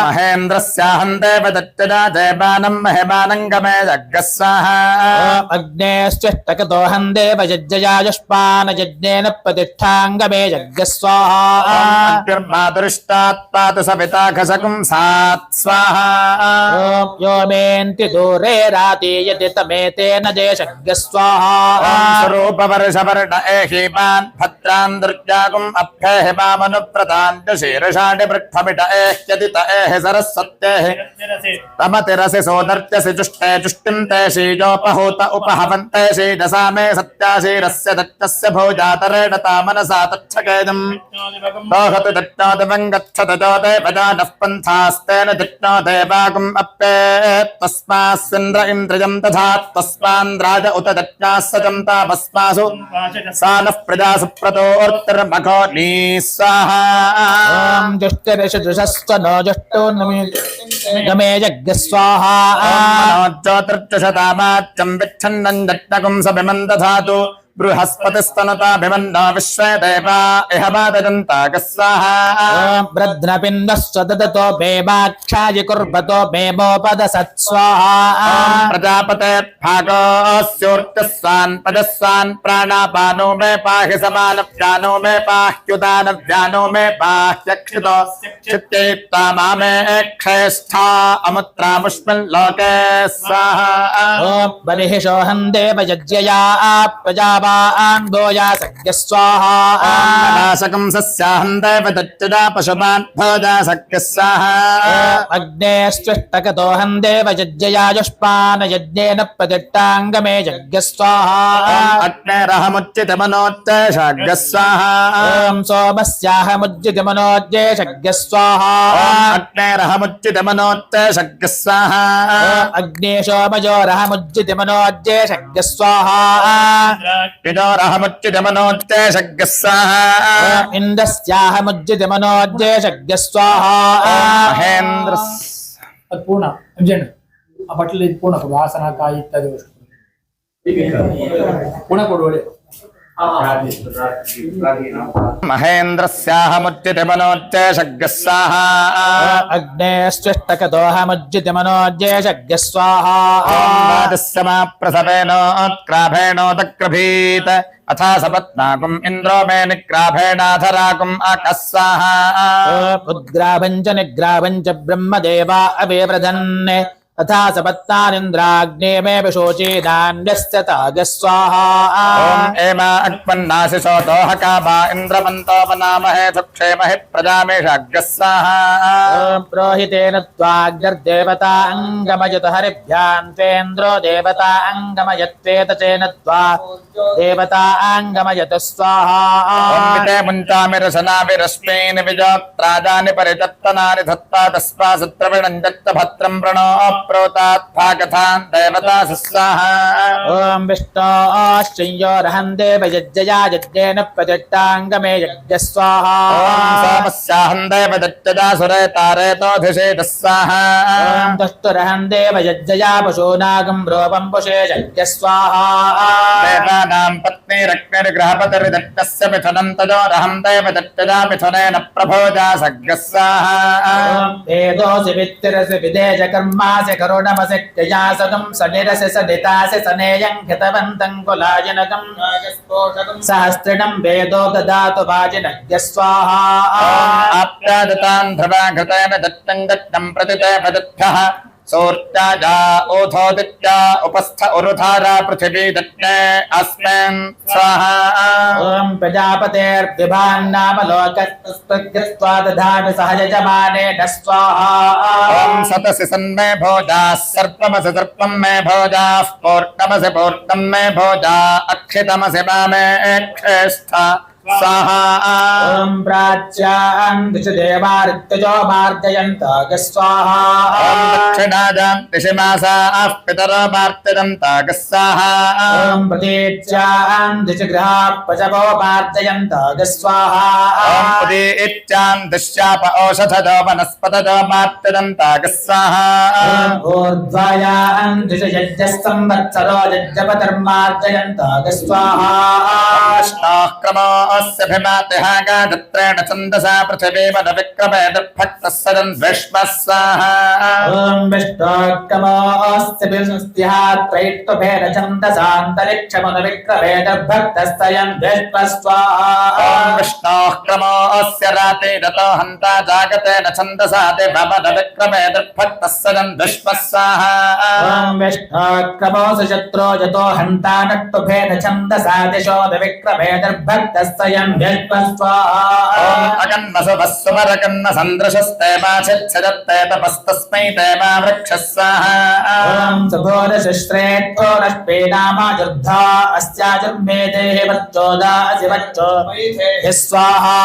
महेन्द्रस्याहं देवदत्यदा जयमानं महिमानं गमे सग्गः स्वाहा अग्नेश्चष्टकतोऽहं देवयज्ञया युष्मानयज्ञेन प्रतिष्ठाङ्गमे यज्ञः स्वाहा मातुरिष्टात् पातु सविता खसकुं सात् स्वाहा यो मेन्ति दूरे रातीयति तमेतेन देशज्ञः स्वाहा स्वरूपवर्षवर्ण एहीमान् भद्रान् दुर्गाकुम् अभ्येहि मामनुव्रतान् च शीर्षाणि वृक्षमिट एह्यति त एहि सरस्वत्येः तमतिरसि सोदर्त्यसि जुष्टे जुष्टिं ते शीजोपहूत उपहवन्ते शीजसा मे सत्याशीरस्य दत्तस्य भोजातरेण तामनसा तच्छकेदम् दोहतु दत्तादिवं गच्छत जोते भजानः पन्थास्तेन दिट्नो देवाकुम् अप्येत् तस्मास्विन्द्र इन्द्रियं दधात् तस्मान्द्राज उत दत्ताः सजं तापस्मासु सा नः प्रजासु प्रतोर्तिर्मघो स्वाहा जुष्टिरिषजुषस्व नो जुष्टो नमे यज्ञः स्वाहा ज्योतिर्जुषतामाच्यं विच्छन्नं दट्टकुं सभिमं दधातु बृहस्पतिस्तनताभिमन्नो विश्वे देवा इह वादजन्ताकः स्वाहा ब्रध्नपिण्डस्व ददतो मे माक्षाय कुर्वतो मे मोपदसत् स्वाहा प्रजापते भागोऽस्योर्जस्वान् पदस्वान् प्राणापानो मे पाहि समानव्यानो मे पाह्युदानव्यानो मे पाह्यक्षितो चित्तेत्ता मामे क्षेष्ठा अमुत्रामुष्मिन् लोके स्वाहा बर्हिषोऽहं देवयज्ञया प्रजा भोजा सख्य स्वाहा नाशकं सस्याहं देवदत्यदा पशुमान् भोजा सख्य स्वाहा अग्नेश्चष्टकतोऽहं देवयज्ञया युष्मान् यज्ञेन प्रतिष्ठाङ्गमे यज्ञ स्वाहा अग्नेरहमुच्चितमनोच्चैषाग्य स्वाहा सोमस्याहमुज्जितमनोज्येषज्ञ स्वाहा अग्नेरहमुच्चितमनोच्चैषज्ञ स्वाहा अग्नेशोमयोरहमुज्जितमनोज्येषज्ञ स्वाहा विजोरहमुच्चितमनोच्चैषज्ञ स्वाहा इन्द्रस्याहमुज्जितमनोज्येषज्ञ स्वाहा महेन्द्र అది పూర్ణ ఎంజండి ఆ బట్టలు ఇది పూర్ణ కొడు ఆసన కాయ ఇత్యాది పూర్ణ కొడు महेन्द्रस्याहमुच्चितमनोच्चैषज्ञ स्वाहा अग्नेश्चष्टकतोऽहमुज्जितमनोज्येषज्ञ स्वाहा प्रसवेणोत्क्राभेणोदक्रभीत अथा सपत्नाकुम् इन्द्रो मे निक्राभेणाधराकुम् आकः स्वाहा उद्ग्राभं च निग्राभं च ब्रह्मदेवा अभिव्रधन् तथा सपत्नानिन्द्राग्ने मे विशोचीनान्यस्य तागः स्वाहा ॐ एमा अक्पन्नाशिषो दोहकामा इन्द्रमन्तोपनामहे सुक्षेमहि प्रजामेषाग्रः स्वाहा प्रोहितेन त्वाग्निर्देवता अङ्गमयत हरिभ्यां त्वेन्द्रो देवता अङ्गमयत्वेत चेन त्वा देवता अङ्गमयत स्वाहा ओमिते मुञ्चामिरशनाभिरश्मीनि विजोक्त्राजानि परिचत्तनानि धत्ता तस्मा सुत्रविणञ्जत्त भद्रं प्रणो प्रोतात् भागथान् देवतासु स्वाहा ॐ विष्णोश्चयो देव यज्ञया यज्ञेन प्रतिष्ठाङ्गमे यज्ञ स्वाहा सोमस्याहं देवदत्तदा सुरेतारेतोऽधिषेदः स्वाहा ॐ तुष्टुरहं देव यज्ञया पशूनागं रूपं पुषे यज्ञ स्वाहा देवानां पत्नीरग्निर्गृहपतिर्दत्तस्य मिथुनं तजोरहं देवदत्तदा मिथुनेन प्रभोजा सग्गः स्वाहा वेदोऽसि वित्तिरसि विदेश कर्मासि करुणमसि क्रिया सदं सनिरसि सनितासि सनेयं हितवन्तं कुलायनकं सहस्रिणं वेदो ददातु वाजिनज्ञ स्वाहा आप्यादतान् ध्रुवाघृतेन दत्तं दत्तं प्रतिते प्रदत्तः सोर्त्याजा ओथोदित्या उपस्थ उरुधारा पृथिवी दत्ते अस्मिन् स्वाहा ॐ प्रजापतेर्विभान्नाम लोकस्पृग्यस्त्वा दधामि सहयजमानेन स्वाहा ॐ सतसि सन्मे भोजाः सर्पमसि सर्पं मे भोजाः पूर्णमसि पूर्णं मे भोजा अक्षितमसि मामे क्षेष्ठ स्वाहा ॐ प्राच्यां दिश देवार्त्यजो मार्जयन्त स्वाहा दक्षिणाजां दिशिमासाः पितरो मार्जयन्त स्वाहा ॐ प्रतीच्यां दिश गृहाः पशवो मार्जयन्त स्वाहा इच्छां दुष्याप औषधजो वनस्पतजो मार्जयन्त स्वाहा ऊर्ध्वायां दिश यज्ञः संवत्सरो यज्ञपतिर्मार्जयन्त स्वाहा क्रमोऽस्य भिमातिः गायत्रेण छन्दसा पृथिवी मन विक्रमे दुर्भक्तः सदन् विश्वः स्वाहा ॐ विष्णोक्रमोऽस्य विष्णुस्तिः त्रैष्टुभेन छन्दसान्तरिक्षमनु विक्रमे दुर्भक्तस्तयन् विश्वः स्वाहा ॐ विष्णोः क्रमोऽस्य रातिरतो हन्ता जागतेन छन्दसा दिवमन विक्रमे दुर्भक्तः सदन् विश्वः स्वाहा ॐ विष्णोक्रमोऽस्य शत्रो यतो हन्ता नक्तुभेन छन्दसा दिशो विक्रमे दुर्भक्तस्तयन् विश्वः स्वाहा अगन्मसुभस्सुमरकन्न सन्दृशस्ते माचिच्छदत्ते तपस्तस्मै ते मा वृक्षः स्वाहा ॐ सुभोदशश्रेष्ठो नष्टे नामाजुर्धा अस्याजुर्मेधेः वच्चोदा असि वच्चो स्वाहा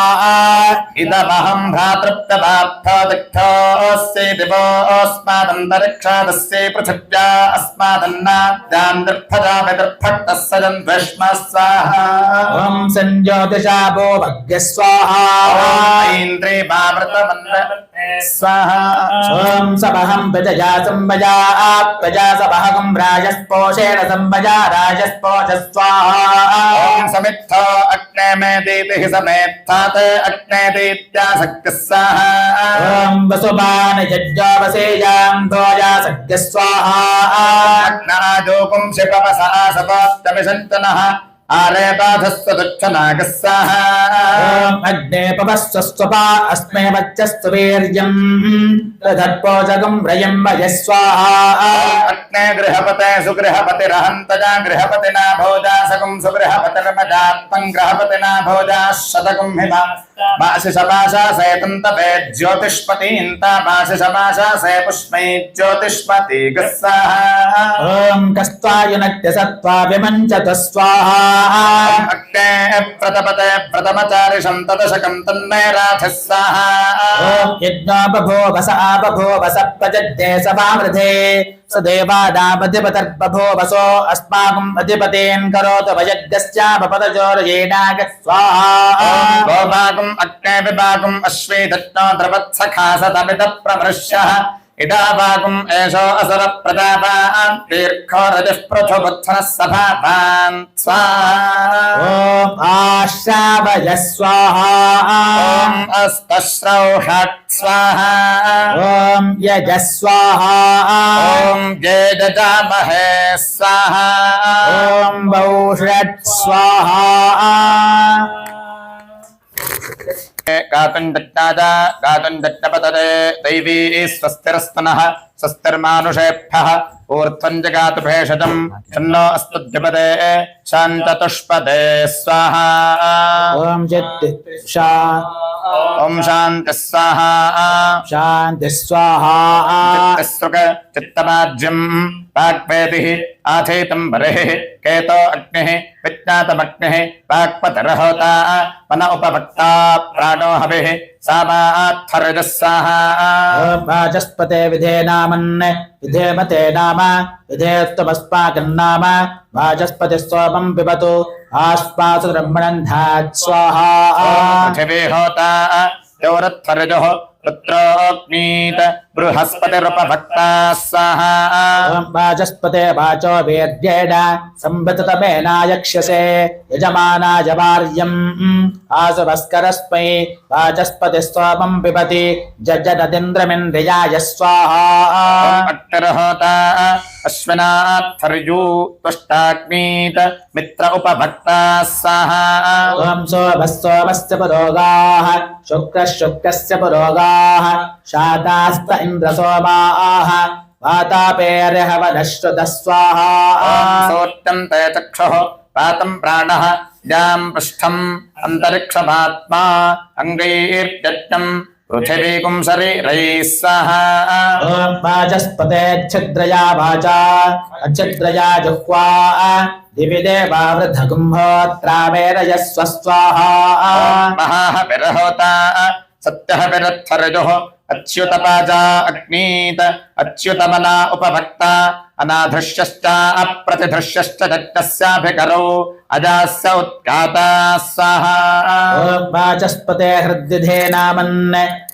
इदमहं भ्रातृप्तवार्थो दिक्थोऽस्यै दिवोऽस्मादन्तरिक्षादस्यै पृथिव्या अस्मादन्नाद्यां दुर्भजामि दुर्भक्तः सदन् विश्वः स्वाहा ॐ संज्योतिषापो भग्य स्वाहा ऐन्द्रे मामृतमन्द स्वाहा ॐ सपहं प्रजया संवजा प्रजा सपहकं राजस्पोषेण संवजा राजस्पोष स्वाहा ॐ समित्थो अग्ने मे दीतिः समेत्थात् अग्ने दीत्यासक्तिः स्वाहा ॐ वसुमान यज्ञावसेयां भोजा सत्य स्वाहा अग्नाजोपुं शिपवसा सपास्तमिषन्तनः आरेताधस्व दक्षनागः स्वाहा ॐ अग्ने पवस्वस्वपा अस्मै वच्चस्तु वीर्यं तदर्पोजगं व्रयं वय स्वाहा अग्ने गृहपते सुगृहपतिरहन्तजा गृहपतिना भोजा सकुं सुगृहपतिर्मजात्मं गृहपतिना भोजा शतकुं हिमा माशिषमाशासे तन्तवे ज्योतिष्पतीन्ता माशिषमाशासे पुष्मै ज्योतिष्पति गस्साहा ॐ कस्त्वायुनक्य सत्त्वा विमञ्चत स्वाहा अग्ने प्रतपते प्रथमचारिषं तदशकं तन्मे राधः स्वाहा ॐ यज्ञोपभोवस आपभोवस प्रजज्ञे सवावृधे स देवानामधिपतिर्बभूवसो अस्माकम् अधिपतेन् करोतु वयज्ञस्यापपदजोरयेनाग स्वाहा गोभागम् अग्ने विभागम् अश्वे दत्तो द्रवत्सखा सतमिदः प्रमृश्यः इडाभागम् एषो असुर प्रजापान् दीर्घो रजः पृथुबुत्थनः सभावान् स्वाहा ॐ आश्रावय स्वाहा ॐ अस्तश्रौषट् स्वाहा ॐ यज स्वाहा ॐ जेजजामहे स्वाहा ॐ वौषट् स्वाहा गातुं दत्तपतरे दैवी स्वस्तिरस्तनः स्वस्तिर्मानुषेभ्यः ऊर्ध्वं जगातु भेषजं छन्नो अस्तु द्विपदे शान्ततुष्पदे स्वाहा ॐ ॐ शान्तिः स्वाहा शान्ति स्वाहा चित्तसुख चित्तमाज्यम् वाग्वेदिः आधेतं बर्हिः केतो अग्निः विज्ञातमग्निः वाक्पतिर्होता मन उपभक्ता प्राणो हविः सामात्थर्जः स्वाहा वाचस्पते विधेनामन् विधेमते नाम विधेस्तमस्माकं नाम वाचस्पति सोमं पिबतु आस्मासु ब्रह्मणं धात् स्वाहा पृथिवी होता द्यौरत्थर्जः पुत्रोऽग्नीत बृहस्पतिरुपभक्ता स्वाहा वाचस्पते वाचो वेद्येन संवृततमेनायक्ष्यसे यजमानाय वार्यम् आसुभस्करस्मै वाचस्पति सोमं पिबति जजनदिन्द्रमिन्द्रियाय स्वाहा अग्निर्होता अश्विनात्थर्जू त्वष्टाग्नीत मित्र उपभक्ता स्वाहा ॐ सोमस्य पुरोगाः शुक्रः शुक्रस्य पुरोगाः शातास्त इन्द्रसोमाः वातापेर्हवनश्रुतः स्वाहा सोत्यं ते चक्षुः पातं प्राणः यां पृष्ठम् अन्तरिक्षमात्मा अङ्गैर्यज्ञं पृथिवीकुं शरीरैः सह ॐ वाचस्पते छिद्रया वाचा अच्छिद्रया जुह्वा दिवि देवावृद्धकुम्भोत्रावेरयस्व स्वाहा महाहविर्होता सत्यहविरत्थर्जुः अच्युतपाजा अग्नीत अच्युतमना उपभक्ता अनाधृष्यश्च अप्रतिधृष्यश्च दत्तस्याभिकरौ अजास्य उत्काता स्वाहा ॐ वाचस्पते हृद्विधे नामन्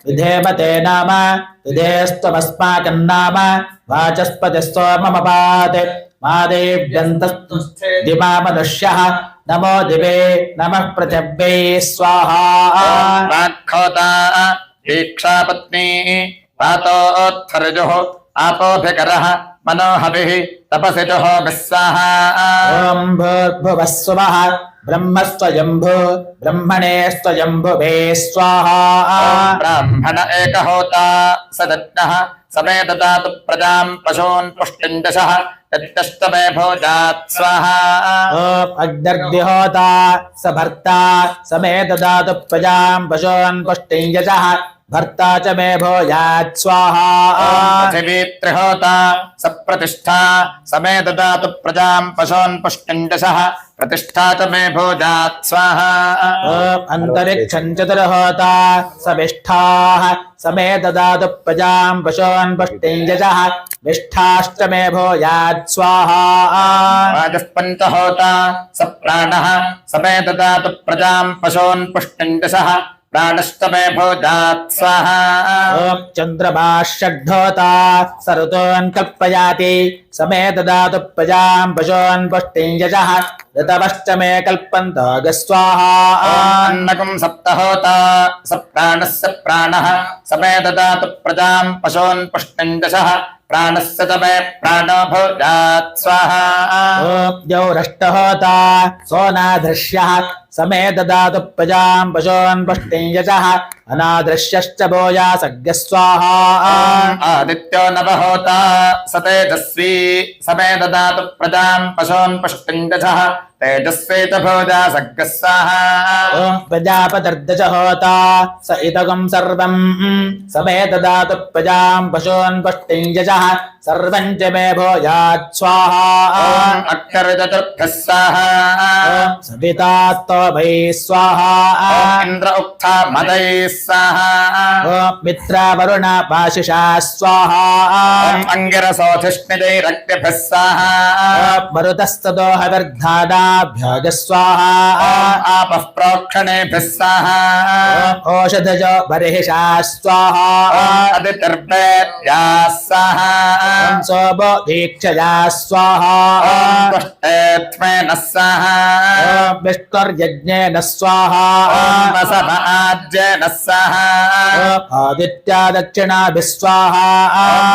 विधेमते नाम विधेस्त्वमस्माकं नाम वाचस्पति सोममपात् मादेव्यन्तस्तु दिमा मनुष्यः नमो दिवे नमः पृथिव्यै स्वाहा वाक्खोता दीक्षापत्नी पातोत्थर्जुः आपोऽभिकरः मनोहविः तपसिजुः विस्साहा ॐ भूर्भुवः स्वः ब्रह्मस्त्वयम्भु ब्रह्मणे स्वयम्भुवे स्वाहा ब्राह्मण एकहोता सदज्ञः समे ददातु प्रजां पशून् पुष्टिं दशः यज्ञस्तमे भोजात् स्वाहा ॐ अग्निर्दिहोता स भर्ता समे ददातु प्रजां पशून् पुष्टिं यजः भर्ता च मे भूयात् स्वाहा पृथिवी त्रिहोता सप्रतिष्ठा समे ददातु प्रजां पशून् पुष्टिं दशः प्रतिष्ठा च मे भोजात् स्वाहा ॐ अन्तरिक्षं चतुर्होता सविष्ठाः समे ददातु प्रजां पशून् पुष्टिं यजः विष्ठाश्च मे भूयात् स्वाहा वाजःपञ्चहोता सप्राणः समे ददातु प्रजां पशून् पुष्टिं दशः प्राणश्च मे भोजात् स्वाहा ॐ चन्द्रमाषड्ढोता स ऋतून् कल्पयाति समे ददातु प्रजां पशून् पुष्टिं यजः ऋतवश्च मे कल्पन्तो स्वाहा अन्नकं सप्तहोता सप्राणस्य प्राणः समे ददातु प्रजां पशून् पुष्टिं दशः प्राणस्य च मे प्राणो भोजात् स्वाहा ॐ द्यौरष्टहोता सोनाधृष्यः समे ददातु प्रजां पशून् पुष्टिं यजः अनादृश्यश्च भूयासज्ञ स्वाहा आदित्यो नवहोता स तेजस्वी समे ददातु प्रजां पशून् पुष्टिं दशः तेजस्वी च भोजासज्ञः स्वाहा ॐ प्रजापतिर्दश होता स इदगं सर्वं समे ददातु प्रजां पशून् पुष्टिं यजः सर्वं च मे भूयात् स्वाहा अक्षरचतुर्थः स्वाहा ॐ सविता वै स्वाहा इन्द्र उक्था मदैः स्वाहा ॐ मित्रा वरुण पाशिषा स्वाहा अङ्गिरसोऽधिष्णितैरग्निभिः स्वाहा ॐ मरुतस्ततो हविर्धानाभ्याग स्वाहा आपः प्रोक्षणेभिः स्वाहा ॐ ओषधजो बर्हिषा स्वाहा अदितिर्वेद्या स्वाहा ॐ सोमो दीक्षया स्वाहा पुष्टेत्वेन स्वाहा ॐ विष्णुर्यज्ञेन स्वाहा वसवाज्येन स्वाहा ॐ आदित्या दक्षिणाभिः स्वाहा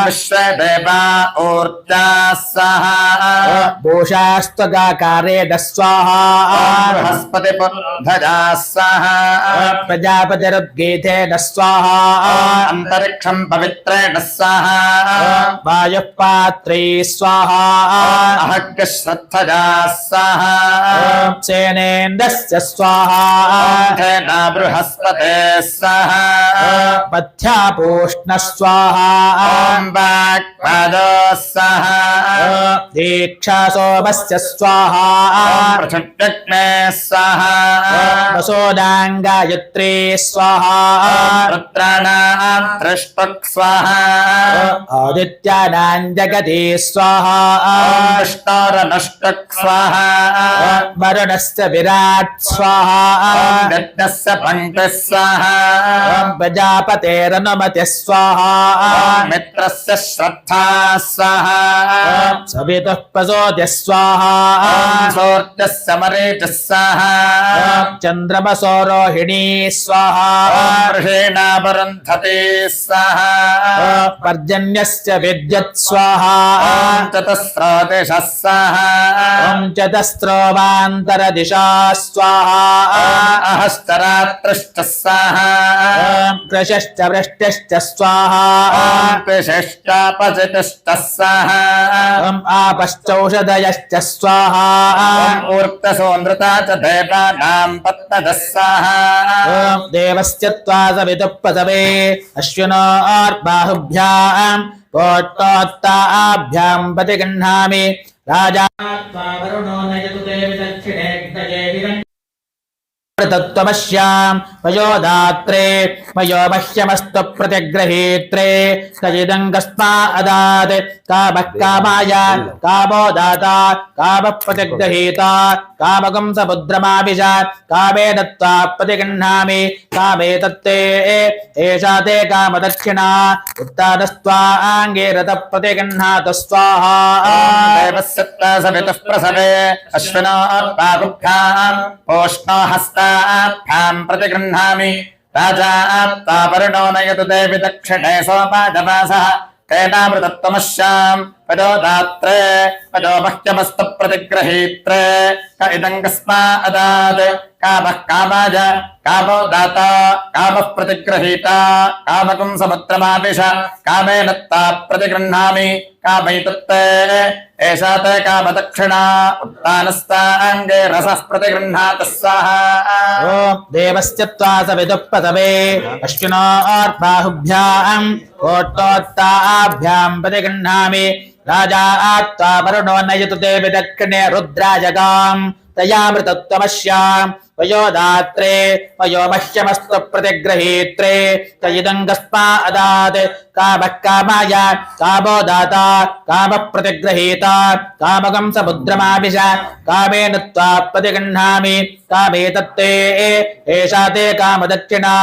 विश्वदेवा ऊर्जा स्वाहा ॐ भूषास्त्वगाकारेण स्वाहा बृहस्पतिपुर्धजा स्वाहा प्रजापतिरुद्गीतेन स्वाहा अंतरिक्षं पवित्रेण स्वाहा वायुः पात्रे स्वाहा अहग्श्रद्धजा स्वाहा सेनेन्द्रस्य स्वाहा तेन बृहस्पते स्वाहा पथ्यापूष्ण स्वाहा वाक्पादो स्वाहा दीक्षा सोमस्य स्वाहा पृथिव्यग्ने स्वाहा वसोदाङ्गायत्रे स्वाहा रुद्राणां दृष्टुक् स्वाहा आदित्यानां जगति स्वाहा विष्णोरनुष्टुक् स्वाहा वरुणस्य विराट् स्वाहा यज्ञस्य पङ्क्तिः स्वाहा प्रजापतेरनुमतिः स्वाहा मित्रस्य श्रद्धा स्वाहा सवितुः प्रचोदय स्वाहा सूर्यस्य मरीचिः स्वाहा चन्द्रमसो रोहिणी स्वाहा ऋषीणावरुन्धते स्वाहा पर्जन्यस्य विद्युत् स्वाहा चतुस्रोदिशः स्वाहा चतस्रोवान्तरदिशा स्वाहा अहस्तरात्रश्च स्वाहा कृशश्च वृष्टिश्च स्वाहा कृशिश्चापचितिश्च स्वाहा आपश्चौषधयश्च स्वाहा ऊर्तसोनृता च देवानां पत्नजः स्वाहा देवस्य त्वा सवितुः प्रसवे अश्विनोर्बाहुभ्यां कोट्टोत्ताभ्यां प्रतिगृह्णामि राजा वरुणो नयतु देवि दक्षिणे तत्त्वमस्यां वयोदात्रे वयो मह्यमस्तु प्रतिगृहीत्रे सजिदं कस्मा अदात् कामः कामाय कामो दाता कामः प्रतिगृहीता कामकं समुद्रमाविश कामेन त्वा प्रतिगृह्णामि कामे तत्ते एषा ते कामदक्षिणा उत्तानस्त्वाङ्गे रतः प्रतिगृह्णातु स्वाहा देवस्य त्वा सवितुः प्रसवे अश्विनोर्बाहुभ्यां पोष्णो हस्ताभ्यां प्रतिगृह्णामि राजा वरुणो नयतु देवि दक्षिणे सोपाजवासः तेनामृतत्वमस्यां पदोदात्रे पदो मह्यमस्तु प्रतिगृहीत्रे क इदं कस्मा अदात् कामः कामाय कामो दाता कामः प्रतिगृहीता कामकं समुद्रमाविश कामेन त्वा प्रतिगृह्णामि कामैतत्ते एषा ते कामदक्षिणा उत्तानस्ताङ्गे रसः प्रतिगृह्णातु स्वाहा ॐ देवस्य त्वा सवितुः प्रसवे अश्विनोर्बाहुभ्यां कोट्टोत्ताभ्यां प्रतिगृह्णामि राजा त्वा वरुणो नयतु देवि दक्षिणे रुद्राजगां तयामृतत्वमस्यां वयोदात्रे वयो मह्यमस्तु प्रतिगृहीत्रे च इदं कस्मा अदात् कामः कामाय कामो दाता कामः प्रतिगृहीता कामकं समुद्रमाविश कामेन त्वा प्रतिगृह्णामि कामे तत्ते एषा ते कामदक्षिणा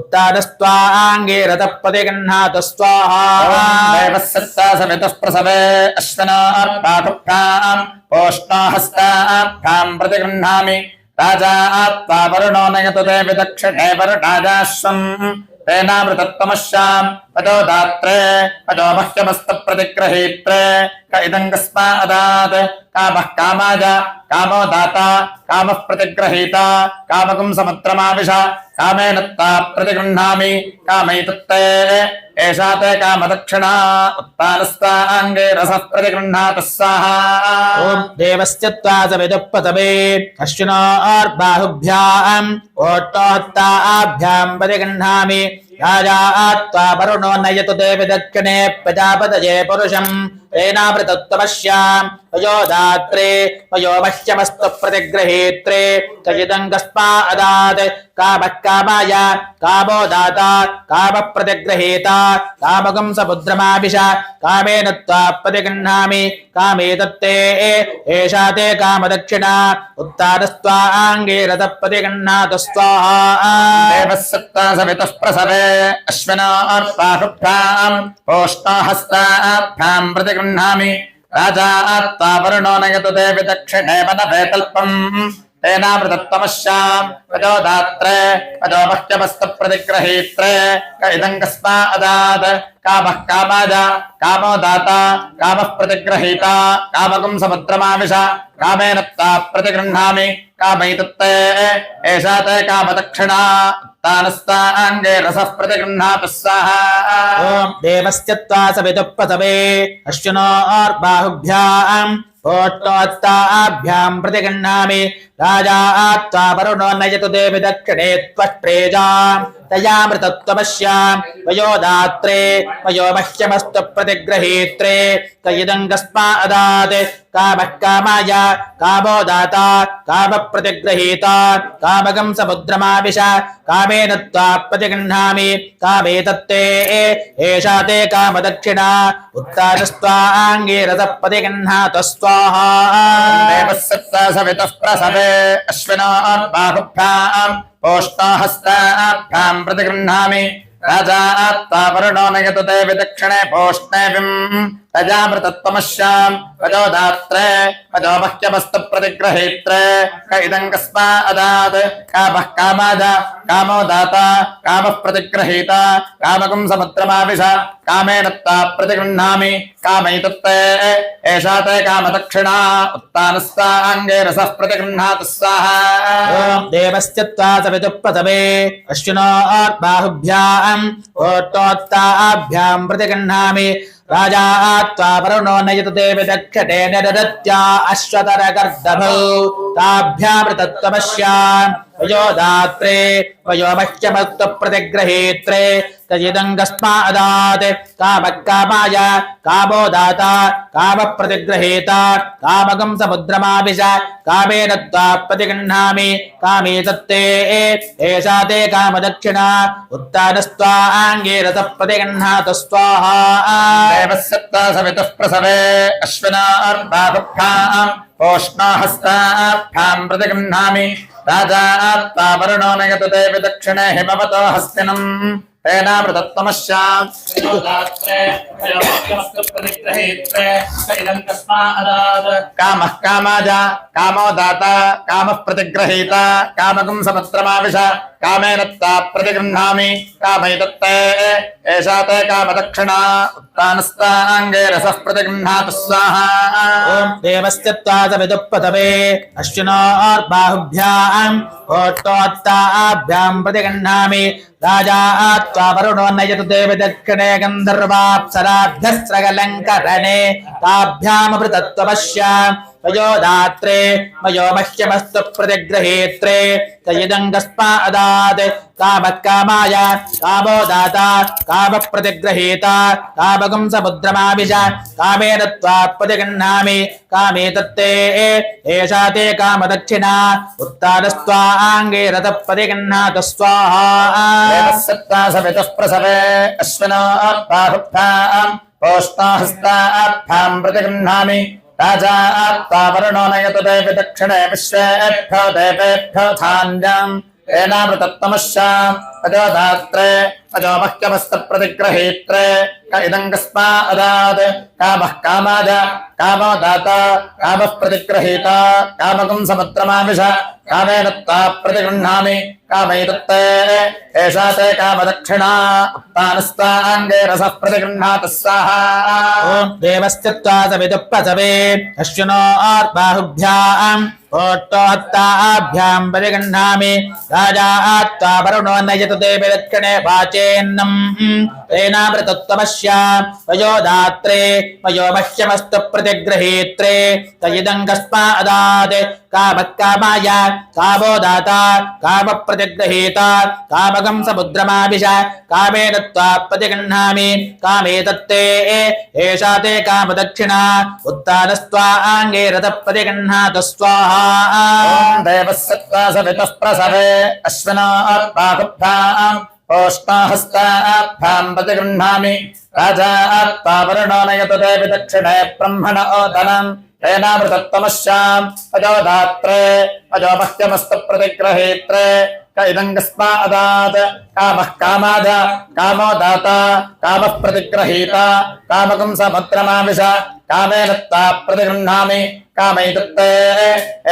उत्तानस्त्वाङ्गे रतः प्रतिगृह्णातु स्वाहा देवस्य त्वा सवितुः प्रसवे अश्विनोर्बाहुभ्यां पोष्णो हस्ताभ्यां प्रतिगृह्णामि राजा त्वा वरुणो नयतु देवि दक्षिणे वरुणाजाश्वम् तेनामृतत्वमस्यां पदोदात्रे पदो मह्यमस्तु प्रतिगृहीत्रे क इदं कस्मा अदात् कामः कामाय कामो दाता कामः प्रतिगृहीता कामकं समुद्रमाविश कामेन त्वा प्रतिगृह्णामि कामैतत्ते एषा ते कामदक्षिणा उत्तानस्ताङ्गे रसः प्रतिगृह्णातु स्वाहा ॐ देवस्य त्वा सवितुः प्रसवे अश्विनोर्बाहुभ्यां कोट्टोत्ताभ्यां प्रतिगृह्णामि राजा त्वा वरुणो नयतु देवि दक्षिणे प्रजापतये पुरुषं तेनामृतत्वमस्यां वयोदात्रे वयो मह्यमस्तु प्रतिगृहीत्रे च इदं कस्मा अदात् कामः कामाय कामो दाता कामः प्रतिगृहीता कामकं समुद्रमाविश कामेन त्वा प्रतिगृह्णामि कामे तत्ते एषा ते कामदक्षिणा उत्तानस्त्वाङ्गे रतः प्रतिगृह्णातु स्वाहा देवस्य त्वा सवितुः प्रसवे अश्विनोर्बाहुभ्यां पोष्णो हस्ताभ्यां प्रतिगृह्णामि राजा त्वा वरुणो नयतु देवि दक्षिणे मनवे कल्पम् तेनामृतत्वमश्याम् वजो दात्रे वजो मह्यमस्तु प्रतिग्रहीत्रे क इदं कस्मा अदात् कामः कामाद कामो दाता कामः प्रतिग्रहीता कामकं समुद्रमाविश कामेन त्वा प्रतिगृह्णामि कामैतत्ते एषा ते कामदक्षिणा तानस्ताङ्गे रसः प्रतिगृह्णातु स्वाहा ॐ देवस्य त्वा सवितुः प्रसवे अश्विनोर्बाहुभ्याम् ओष्ठोत्ताभ्याम् प्रतिगृह्णामि राजा त्वा वरुणो नयतु देवि दक्षिणे त्वष्ट्रेजाम् तयामृतत्वमस्याम् वयोदात्रे वयो मह्यमस्तु प्रतिग्रहीत्रे क इदं कस्मा अदात् कामः कामाय कामो दाता कामः प्रतिग्रहीता कामकं समुद्रमाविश कामेन त्वा प्रतिगृह्णामि कामे तत्ते एषा ते कामदक्षिणा उत्तानस्त्वाङ्गे रसः प्रतिगृह्णातु स्वाहा देवस्य त्वा सवितुः प्रसवे अश्विनोर्बाहुभ्याम् ओष्ठहस्ताभ्याम् प्रतिगृह्णामि राजा त्वा वरुणो नयतु ते विदक्षिणे पोष्णेविम् तजामृतत्वमस्याम् वजो दात्रे वजो मह्यमस्तु प्रतिग्रहीत्रे क इदं कस्मा अदात् कामः कामाद कामो दाता कामः प्रतिग्रहीता कामकं समुद्रमाविश कामेन त्वा प्रतिगृह्णामि कामैतत्ते एषा ते कामदक्षिणा उत्तानस्ताङ्गे रसः प्रतिगृह्णातु स्वाहा ॐ देवस्य त्वा सवितुः प्रसवे अश्विनोर्बाहुभ्याम् ओष्ठोत्ताभ्याम् प्रतिगृह्णामि राजा त्वा वरुणो नयतु देवि दक्षिणे निदत्या अश्वतरगर्दभौ ताभ्यामृतत्वमस्याम् वयो दात्रे वयो मह्यमस्तु प्रतिग्रहीत्रे क इदं कस्मा अदात् कामः कामाय कामो दाता कामः प्रतिग्रहीता कामकं समुद्रमाविश कामेन त्वा प्रतिगृह्णामि कामे तत्ते एषा ते कामदक्षिणा उत्तानस्त्वाङ्गे रसः प्रतिगृह्णातु स्वाहा देवस्य त्वा सवितुः प्रसवे अश्विनोर्बाहुभ्याम् ओष्णहस्ताभ्याम् प्रतिगृह्णामि राजा त्वा वरुणो नयतु ते विदक्षिणे हिमवतो हस्तिनम् तेनामृतत्वमस्याम् कामः कामाज कामो दाता कामः प्रतिग्रहीता कामकं समुद्रमाविश कामेन त्वा प्रतिगृह्णामि कामैतत्ते एषा ते कामदक्षिणा उत्तानस्ताङ्गे रसः प्रतिगृह्णातु स्वाहा ॐ देवस्य त्वा सवितुः प्रसवे अश्विनोर्बाहुभ्याम् ओष्ठोत्ताभ्याम् प्रतिगृह्णामि राजा त्वा वरुणो नयतु देवि दक्षिणे गन्धर्वाप्सराभ्यस्रगलङ्करणे ताभ्यामृतत्वमस्याम् वयो दात्रे वयो मह्यमस्तु प्रतिग्रहीत्रे क इदं कस्मा अदात् कामः कामाय कामो दाता कामः प्रतिग्रहीता कामकं समुद्रमाविश कामेन त्वा प्रतिगृह्णामि कामे तत्ते एषा ते कामदक्षिणा उत्तानस्त्वाङ्गे रसः प्रतिगृह्णातु स्वाहा देवस्य त्वा सवितुः प्रसवे अश्विनोर्बाहुभ्याम् ओष्ठहस्ताभ्याम् प्रतिगृह्णामि राजा त्वा वरुणो नयतु ते विदक्षिणे विश्वेभ्यो देवेभ्यो धान्यम् तेनामृतत्वमस्याम् वजो दात्रे वजो मह्यमस्तु प्रतिग्रहीत्रे क इदं कस्मा अदात् कामः कामाद कामो दाता कामः प्रतिग्रहीता कामकं समुद्रमाविश कामेन त्वा प्रतिगृह्णामि कामैतत्ते एषा ते कामदक्षिणा उत्तानस्ताङ्गे रसः प्रतिगृह्णातु स्वाहा ॐ देवस्य त्वा सवितुः प्रसवे अश्विनोर्बाहुभ्याम् ओष्ठोत्ताभ्याम् प्रतिगृह्णामि राजा त्वा वरुणो नयतु देवि दक्षिणे वाचेन्नम् तेनामृतत्वमस्याम् वयो दात्रे वयो मह्यमस्तु प्रतिग्रहीत्रे क इदं कस्मा अदात् कामः कामाय कामो दाता कामः प्रतिग्रहीता कामकं समुद्रमाविश कामेन त्वा प्रतिगृह्णामि कामे तत्ते एषा ते कामदक्षिणा उत्तानस्त्वाङ्गे रसः प्रतिगृह्णातु स्वाहा देवस्य त्वा सवितुः प्रसवे अश्विनोर्बाहुभ्याम् ओष्ठहस्ताभ्याम् प्रतिगृह्णामि राजा त्वा वरुणो नयतु ते विदक्षिणे ब्रह्मण ओदनम् तेनामृतत्वमस्याम् वजो दात्रे वजो मह्यमस्तु प्रतिग्रहीत्रे क इदं कस्मा अदात् कामः कामाद कामो दाता कामः प्रतिग्रहीता कामकं समुद्रमाविश कामेन त्वा प्रतिगृह्णामि कामैतत्ते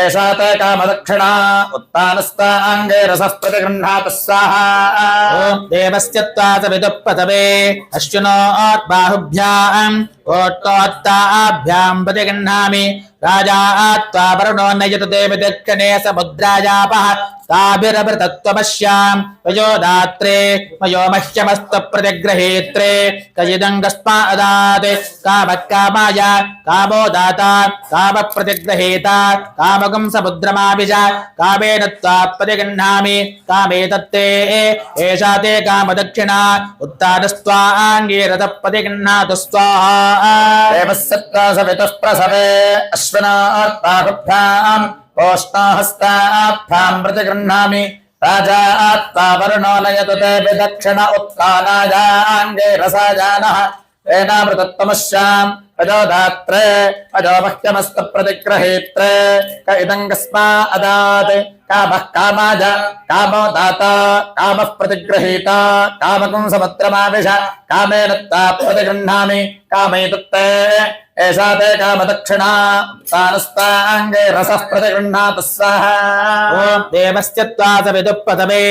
एषा ते कामदक्षिणा उत्तानस्ताङ्गे रसः प्रतिगृह्णातु स्वाहा ॐ देवस्य त्वा सविदुःपतवे अश्विनोर्बाहुभ्याम् ओट्टोत्ताभ्यां प्रतिगृह्णामि राजा त्वा वरुणो नयतु देवि दक्षिणे समुद्राजापः ताभिरभृतत्वमस्याम् वयोदात्रे मयो मह्यमस्तु प्रतिगृहीत्रे कयिदङ्गस्मादात् कामः कामाय कामो दाता कामः प्रतिगृहीता कामकं समुद्रमापि च कामेन त्वा प्रतिगृह्णामि कामे तत्ते एषा ते कामदक्षिणा उत्तानस्त्वाङ्गीरतः प्रतिगृह्णातु स्वाहा देवस्य सवितुः प्रसवे अश्विनात्ताभ्याम् ओष्णाहस्ताभ्याम् प्रतिगृह्णामि राजा त्वा वरुणो नयतु देवि दक्षिण उत्तानायाङ्गे रसायानः तेनामृतत्वमस्याम् अजोदात्रे अजो मह्यमस्तु प्रतिगृहीत्रे क इदङ्गस्मादात् कामः कामाय कामो दाता कामः प्रतिगृहीता कामकं समुद्रमाविश कामेन त्वा प्रतिगृह्णामि कामैतत्ते एषा ते कामदक्षिणा उत्तानस्ताङ्गे रसः प्रतिगृह्णातु स्वाहा ॐ देवस्य त्वा सविदुःपतवे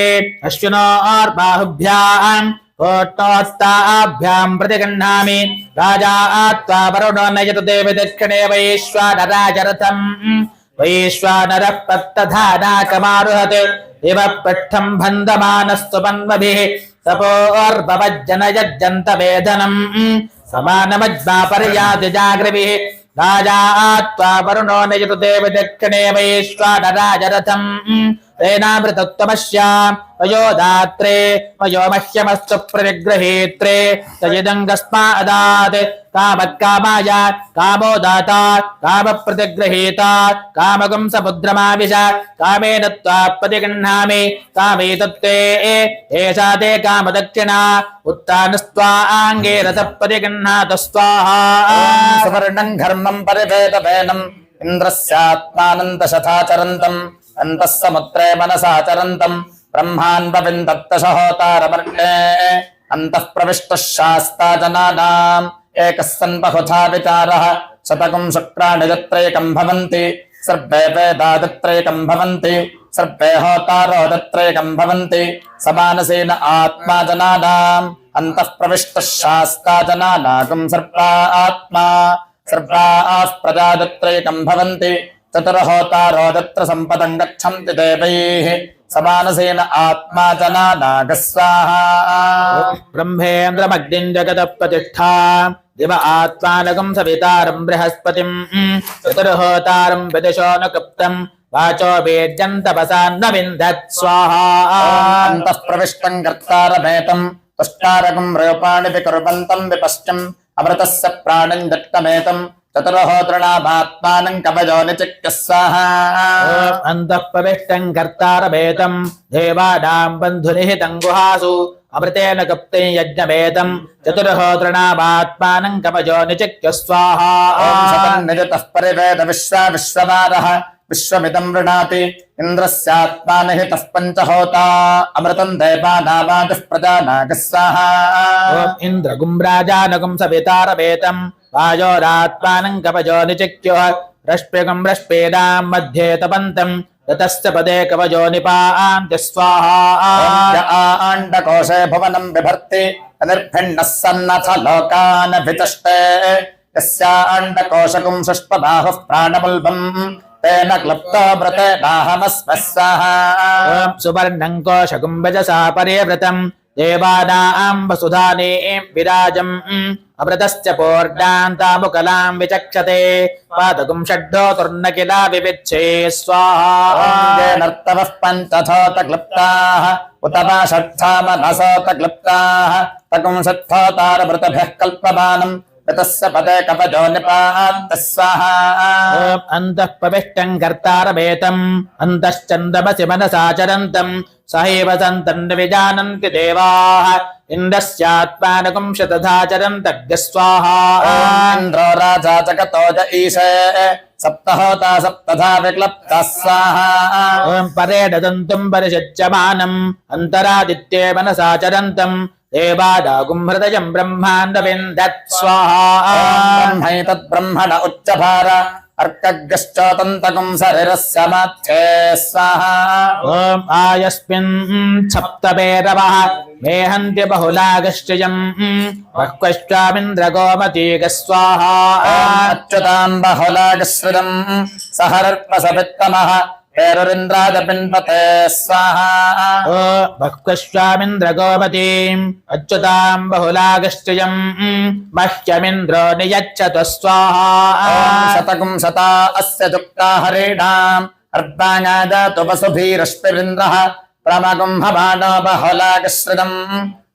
अश्विनोर्बाहुभ्याम् ओट्टोत्ताभ्यां प्रतिगृह्णामि राजा त्वा वरुणो नयतु देवि दक्षिणे वैश्वानराजरथम् वैश्वानरः पत्तधानाकमारुहते इव पृष्ठं बन्धमानस्तु पन्वभिः तपोर्भवज्जनयज्जन्तवेदनम् समानमज्मा पर्याति जागृभिः राजा त्वा वरुणो नयतु देवि दक्षिणे वैश्वानराजरथम् तेनामृतत्वमस्याम् वयोदात्रे मयो मह्यमस्तु प्रतिगृहीत्रे तयिदङ्गस्मादात् कामः कामाय कामो दाता कामः प्रतिगृहीता कामकं समुद्रमापि च कामेन त्वा प्रतिगृह्णामि कामे तत्ते एषा ते कामदक्षिणा उत्तानस्त्वाङ्गे रसः प्रतिगृह्णातु स्वाहा सुवर्णं घर्मं परिभेदवेनम् इन्द्रस्यात्मानन्दशथाचरन्तम् अन्तः समुद्रे मनसाचरन्तम् ब्रह्मान्वविन्दत्तशहोतारमर्णे अन्तः प्रविष्टः शास्ता जनानाम् एकः सन् बहुधा विचारः शतकं शुक्राणि तत्रैकं भवन्ति सर्वे वेदा तत्रैकं भवन्ति सर्वे होतारो तत्रैकं भवन्ति समानसेन आत्मा जनानाम् अन्तः प्रविष्टः शास्ता जनानागं सर्वा आत्मा सर्वाः प्रजा तत्रैकं भवन्ति चतुर्होतारो तत्र सम्पदं गच्छन्ति देवैः समानसेन आत्मा जनानागः स्वाहा ब्रह्मेन्द्रमग्निं जगतः प्रतिष्ठा दिव आत्मानकं सवितारं बृहस्पतिं चतुर्होतारं विदुषो न क्लुप्तं वाचो वेद्यन्तपसान्न विन्दत् स्वाहा अन्तः प्रविष्टं कर्तारमेतं तुष्टारकं रूपाणि विकुर्वन्तं विपश्चिम् अमृतस्य प्राणं दत्तमेतं चतुर्होतृणामात्मानं कवयो निचिक्य स्वाहा अन्तः प्रविष्टं कर्तारमेतं देवानां बन्धुनिहितं गुहासु अमृतेन कप्तेन यज्ञमेतं चतुर्होतृणामात्मानं कवयो निचिक्य स्वाहा निजतः परिवेद विश्ववारः विश्वमिदं वृणाति इन्द्रस्यात्मानिहितः पञ्चहोता अमृतं देवानामादिः प्रजानागः स्वाहा इन्द्रगुं राजानगुं सवितारमेतं वायोरात्मानं कवयो निचिक्यो रश्मिगं रश्मेदां मध्ये तपन्तं ततश्च पदे कवयो निपान्ति स्वाहा आण्डकोशे भुवनं बिभर्ति अनिर्भिन्नः सन्नथ लोकान् विचष्टे यस्याण्डकोशकुं सुष्पबाहुः प्राणमुल्बम् तेन क्लुप्तो व्रतेनाहमस्मः स्वाहा सुवर्णं कोशकुं वजसा परिवृतं देवानां वसुधानीं विराजम् अमृतस्य पूर्णान्तामुकलां विचक्षते पादकुं षड्ढोतुर्न किला विविच्छे स्वाहा नर्तवः पञ्चथोत क्लुप्ताः उत वा षट्थामनसोत क्लुप्ताः तकुं षट्थोतारभृतभ्यः कल्पमानम् तस्य पदे कवयो निपात्य स्वाहा अन्तः प्रविष्टं कर्तारमेतम् अन्तश्चन्द्रमसि मनसाचरन्तम् सहैव सन्तन् विजानन्ति देवाः इन्द्रस्यात्मानकं शतधाचरन्तज्ञ स्वाहा इन्द्रो राजा जगतो ज ईशे सप्तहोता सप्तधा विक्लप्तः स्वाहा परेडदन्तुं परिषज्यमानम् अन्तरादित्ये मनसाचरन्तम् देवादागुं हृदयं ब्रह्माण्डविन्दत् स्वाहा ब्रह्मैतद्ब्रह्मण उच्चभार अर्कग्गश्चोतन्तकं शरीरस्य मध्ये स्वाहा ॐ आयस्मिन् सप्तभैरवः मेहन्ति बहुलागश्चयम् बह्वश्चामिन्द्रगोमतीक स्वाहा अच्युतां बहुलागश्रितं सहरर्पसपित्तमः हेरुरिन्द्रादपिन्पते स्वाहा बह्वश्चामिन्द्रगोमतीम् अच्युतां बहुलागश्चयम् मह्यमिन्द्रो नियच्छतु स्वाहा शतकं शता अस्य जुक्ता हरिणाम् अर्पाङादातु वसुभिरश्मिरिन्द्रः प्रमगुम्भमानो बहुलागश्रितम्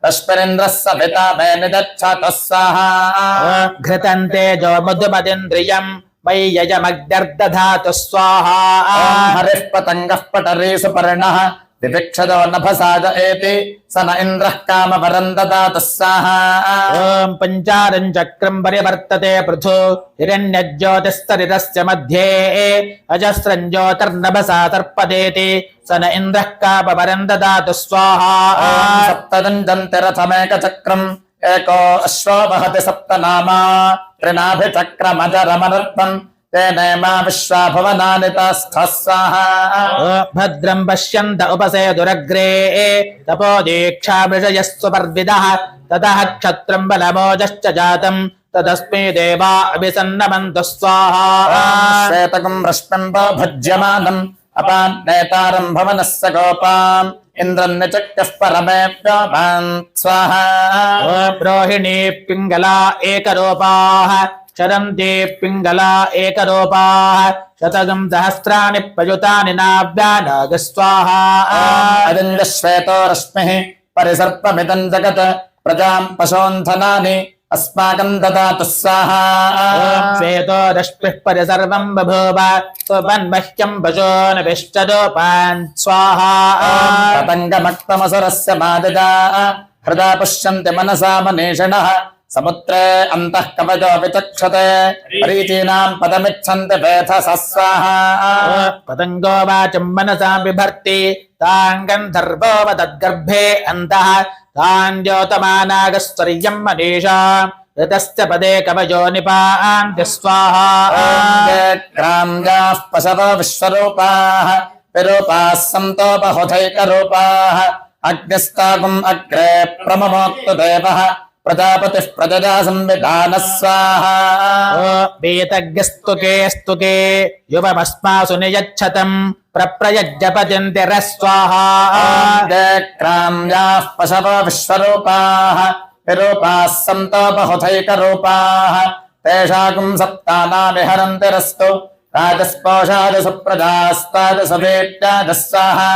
रश्मिरिन्द्रः सपिता मे निदच्छतु स्वाहा घृतन्ते जो मधुमदिन्द्रियम् मयि यजमग्निर्दधातु स्वाहा हरिः पतङ्गः पटरे सुपर्णः दिभिक्षतो नभसाद एति स न इन्द्रः कामवरं ददातु स्वाहा ॐ पञ्चारं चक्रं परिवर्तते पृथु हिरण्यज्योतिस्तरितस्य मध्ये अजस्रं ज्योतिर्नभसा तर्पदेति स न इन्द्रः कामवरं ददातु स्वाहा सप्तदञ्जन्ति रथमेकचक्रम् एको अश्वो वहति सप्तनामा त्रिनाभिचक्रमजरमनर्थम् तेनेमा विश्वा भुवनानि तस्थः स्वाहा भद्रं पश्यन्त उपसेदुरग्रे तपो दीक्षा विषयस्व पर्विदः ततः क्षत्रं बलमोजश्च जातम् तदस्मै देवा अभिसन्नमन्तु स्वाहा श्वेतकं रश्मिं भज्यमानम् अपान्नेतारं भवनस्य गोपाम् इन्द्रं निचक्यः परमेभ्योऽपान् स्वाहा रोहिणी पिङ्गला एकरूपाः शरन्ति पिङ्गला एकरूपाः शतकं सहस्राणि प्रयुतानि नाभ्यानाग स्वाहा अदिन्द्रश्वेतो रश्मिः परिसर्पमिदं जगत् प्रजां पशोन्धनानि अस्माकं ददातु स्वाहा श्वेतो रश्मिः परिसर्वं बभूव स्वपन्मह्यं पशून् विष्टरूपान् स्वाहा पतङ्गमक्तमसुरस्य मादिजा हृदा पश्यन्ति मनसा मनीषिणः समुद्रे अन्तः कवचो विचक्षते परीचीनां पदमिच्छन्ति वेधसः स्वाहा पतङ्गो वाचं मनसा बिभर्ति तां गन्धर्वो वदद्गर्भे अन्तः तान् द्योतमानागस्वर्यं मनीषा ऋतस्य पदे कवचो निपान्ति स्वाहा क्राम्याः पशवो विश्वरूपाः विरूपाः सन्तो बहुधैकरूपाः अग्निस्ताकुम् अग्रे प्रममोक्तु देवः प्रजापतिः प्रजया संविधानः स्वाहा वेतज्ञस्तुके स्तुके युवमस्मासु नियच्छतम् प्रप्रयज्ञपतिन्तिरः स्वाहा क्राम्याः पशवो विश्वरूपाः विरूपाः सन्तो बहुधैकरूपाः तेषाकुम् सप्ताना विहरन्तिरस्तु राजस्पोषादसु प्रजास्तादसु वेट्यादः स्वाहा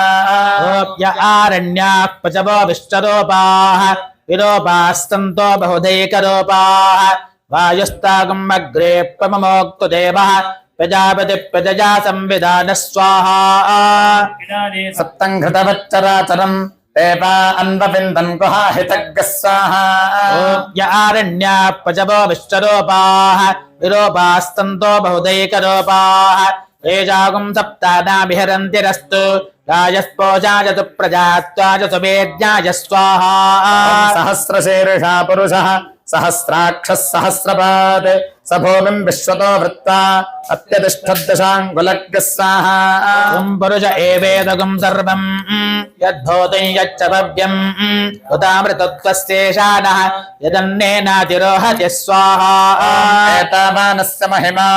य आरण्याः पशवो विश्वरूपाः विरूपाः सन्तो बहुधैकरूपाः वायुस्तागम् अग्रे प्रममोक्तु देवः प्रजापति प्रजया संविधानः स्वाहा सप्तं घृतवच्चराचरम् देवा अन्वविन्दन् गुहाहितज्ञः स्वाहा य आरण्याः पशवो विश्वरूपाः विरूपाः सन्तो बहुधैकरूपाः तेषाकुम् सप्ताना विहरन्तिरस्तु राजस्पोषाजतु प्रजास्त्वाजतु वेद्याय स्वाहा सहस्रशीर्षा पुरुषः सहस्राक्षः सहस्रपात् स भूमिम् विश्वतो वृत्ता अत्यतिष्ठद्दशाङ्गुलज्ञः स्वाहा पुरुष एवेदगम् सर्वम् यद्भूतं यच्च भव्यम् उदामृतत्वस्येषाणः यदन्नेनातिरोहति स्वाहा एतावानस्य महिमा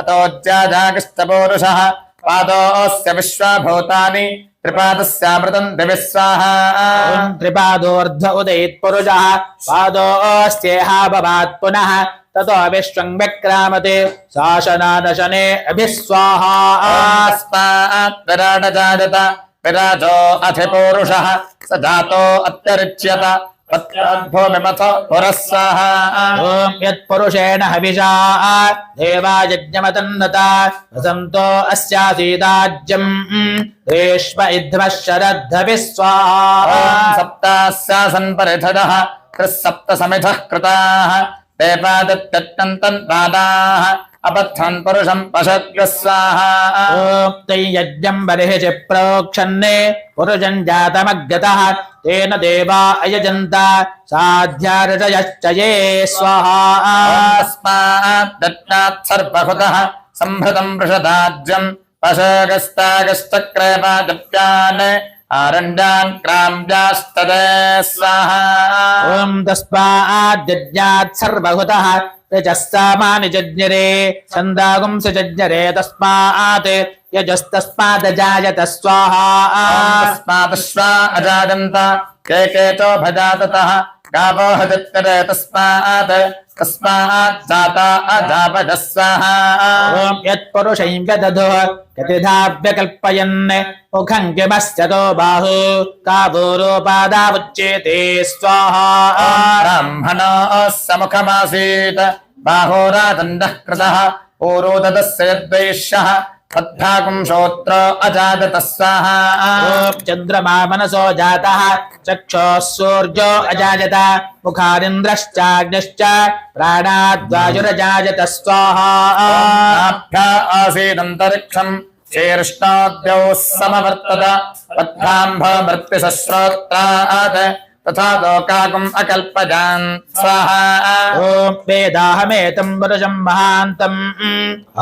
अतोऽज्याजागश्च पूरुषः पादोऽस्य विश्वभूतानि त्रिपादस्यामृतम् दिवि स्वाहा त्रिपादोर्ध्व उदयित्पुरुषः पादोऽस्येहा भवात् पुनः ततो विश्वं विक्रामते शासनादशने अभिस्वाहा अस्मात् विराट जायत विराजो अधिपूरुषः स जातो अत्यरिच्यत भूमिमथ पुरः स्वाहा ॐ यत्पुरुषेण हविषा देवा यज्ञमतन्नता वसन्तो अस्यासीदाज्यम् रेष्म इध्वः शरद्धविः स्वाहा सप्तास्यासन् परिषदः त्रिसप्त समिधः कृताः देवादित्यन्तन्पादाः अपथ्यन् पुरुषम् पशद्य स्वाहा ॐ तै यज्ञम् बर्हिषि प्रोक्षन्ने पुरुषम् जातमग्रतः तेन देवा अयजन्त साध्यार्षयश्च ये स्वाहा अस्मात् दत्तात् सर्वहुतः సంభృతం వృషదాజ్యం పశగస్తాగశ్చక్రేపాదప్యాన్ ఆరణ్యాన్ క్రామ్యాస్తదే స్వాహా. ఓం తస్మాజ్జజ్ఞాత్ సర్వహుతః యజస్సామాని జజ్ఞరే ఛందాగుంస జజ్ఞరే తస్మాత్ యజస్తస్మాదజాయత స్వాహా. తస్మాదశ్వా అజాదంత కేకేతో భజాతతః గావో హజత్కరే తస్మాత్ తస్మాజ్జాతా అజాపద స్వాహా. ఓం యత్పురుషైం వ్యదధుః కతిధావ్యకల్పయన్ ముఖం కిమస్యతో బాహు కావూరోపాదావుచ్యేతే స్వాహా. బ్రాహ్మణో సముఖమాసీత్ బాహోరాదండః కృతః ఊరోదదస్య యద్వైశ్యః తద్భాగం శ్రోత్రో అజాదత స్వాహా. ఓం చంద్రమా మనసో జాతః చక్షుః సూర్యో అజాయత ముఖారింద్రశ్చాగ్నిశ్చ ప్రాణాద్వాయురజాయత స్వాహా. నాభ్యా ఆసీదంతరిక్షం శీర్ష్ణోద్యౌ సమవర్తత పద్భాంభమృత్యుశ్రోత్రాత్ తథా లోకాగం అకల్పజాన్ స్వాహా. ఓం వేదాహమేతం పురుషం మహాంతం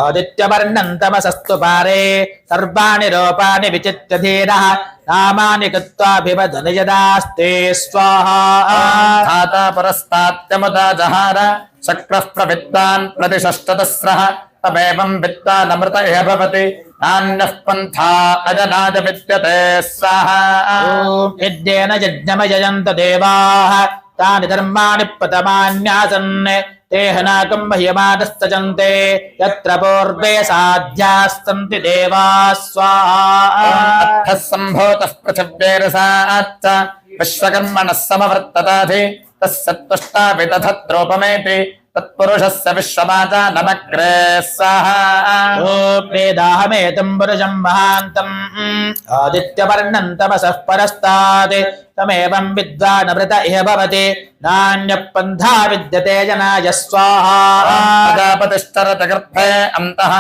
ఆదిత్యవర్ణం తమసస్తు పారే సర్వాణి రూపాణి విచిత్య ధీరః నామాని కృత్వాభివదన యదాస్తే స్వాహా. ధాతా పురస్తాత్యముదా జహార శక్రః ప్రవిద్వాన్ ప్రతిషష్టతస్రః తమేవం విద్వానమృత ఇహ భవతి నాన్యః పంథా అజనాద విద్యతే స్వాహా. ఓం యజ్ఞేన యజ్ఞమయజంత దేవాః తాని ధర్మాణి ప్రతమాన్యాసన్ తేహనాకం మహ్యమానస్తజంతే యత్ర పూర్వే సాధ్యాస్తంతి దేవాः స్వాహా. అర్థః సంభూతః పృథివ్యేరసాచ్చ విశ్వకర్మణः సమవర్తతాధి తస్య త్వష్టాపి తథత్రోపమేతి తత్పురుషస్య విశ్వమాతా నమగ్రే స్వాహా. ఓం వేదాహమేతం పురుషం మహాంతం ఆదిత్యవర్ణం తమసః పరస్తాత్ తమేవం విద్వానమృత ఇహ భవతి నాన్యః పంథా విద్యతే జనాయ స్వాహా. ప్రజాపతిశ్చరత గర్భే అంతః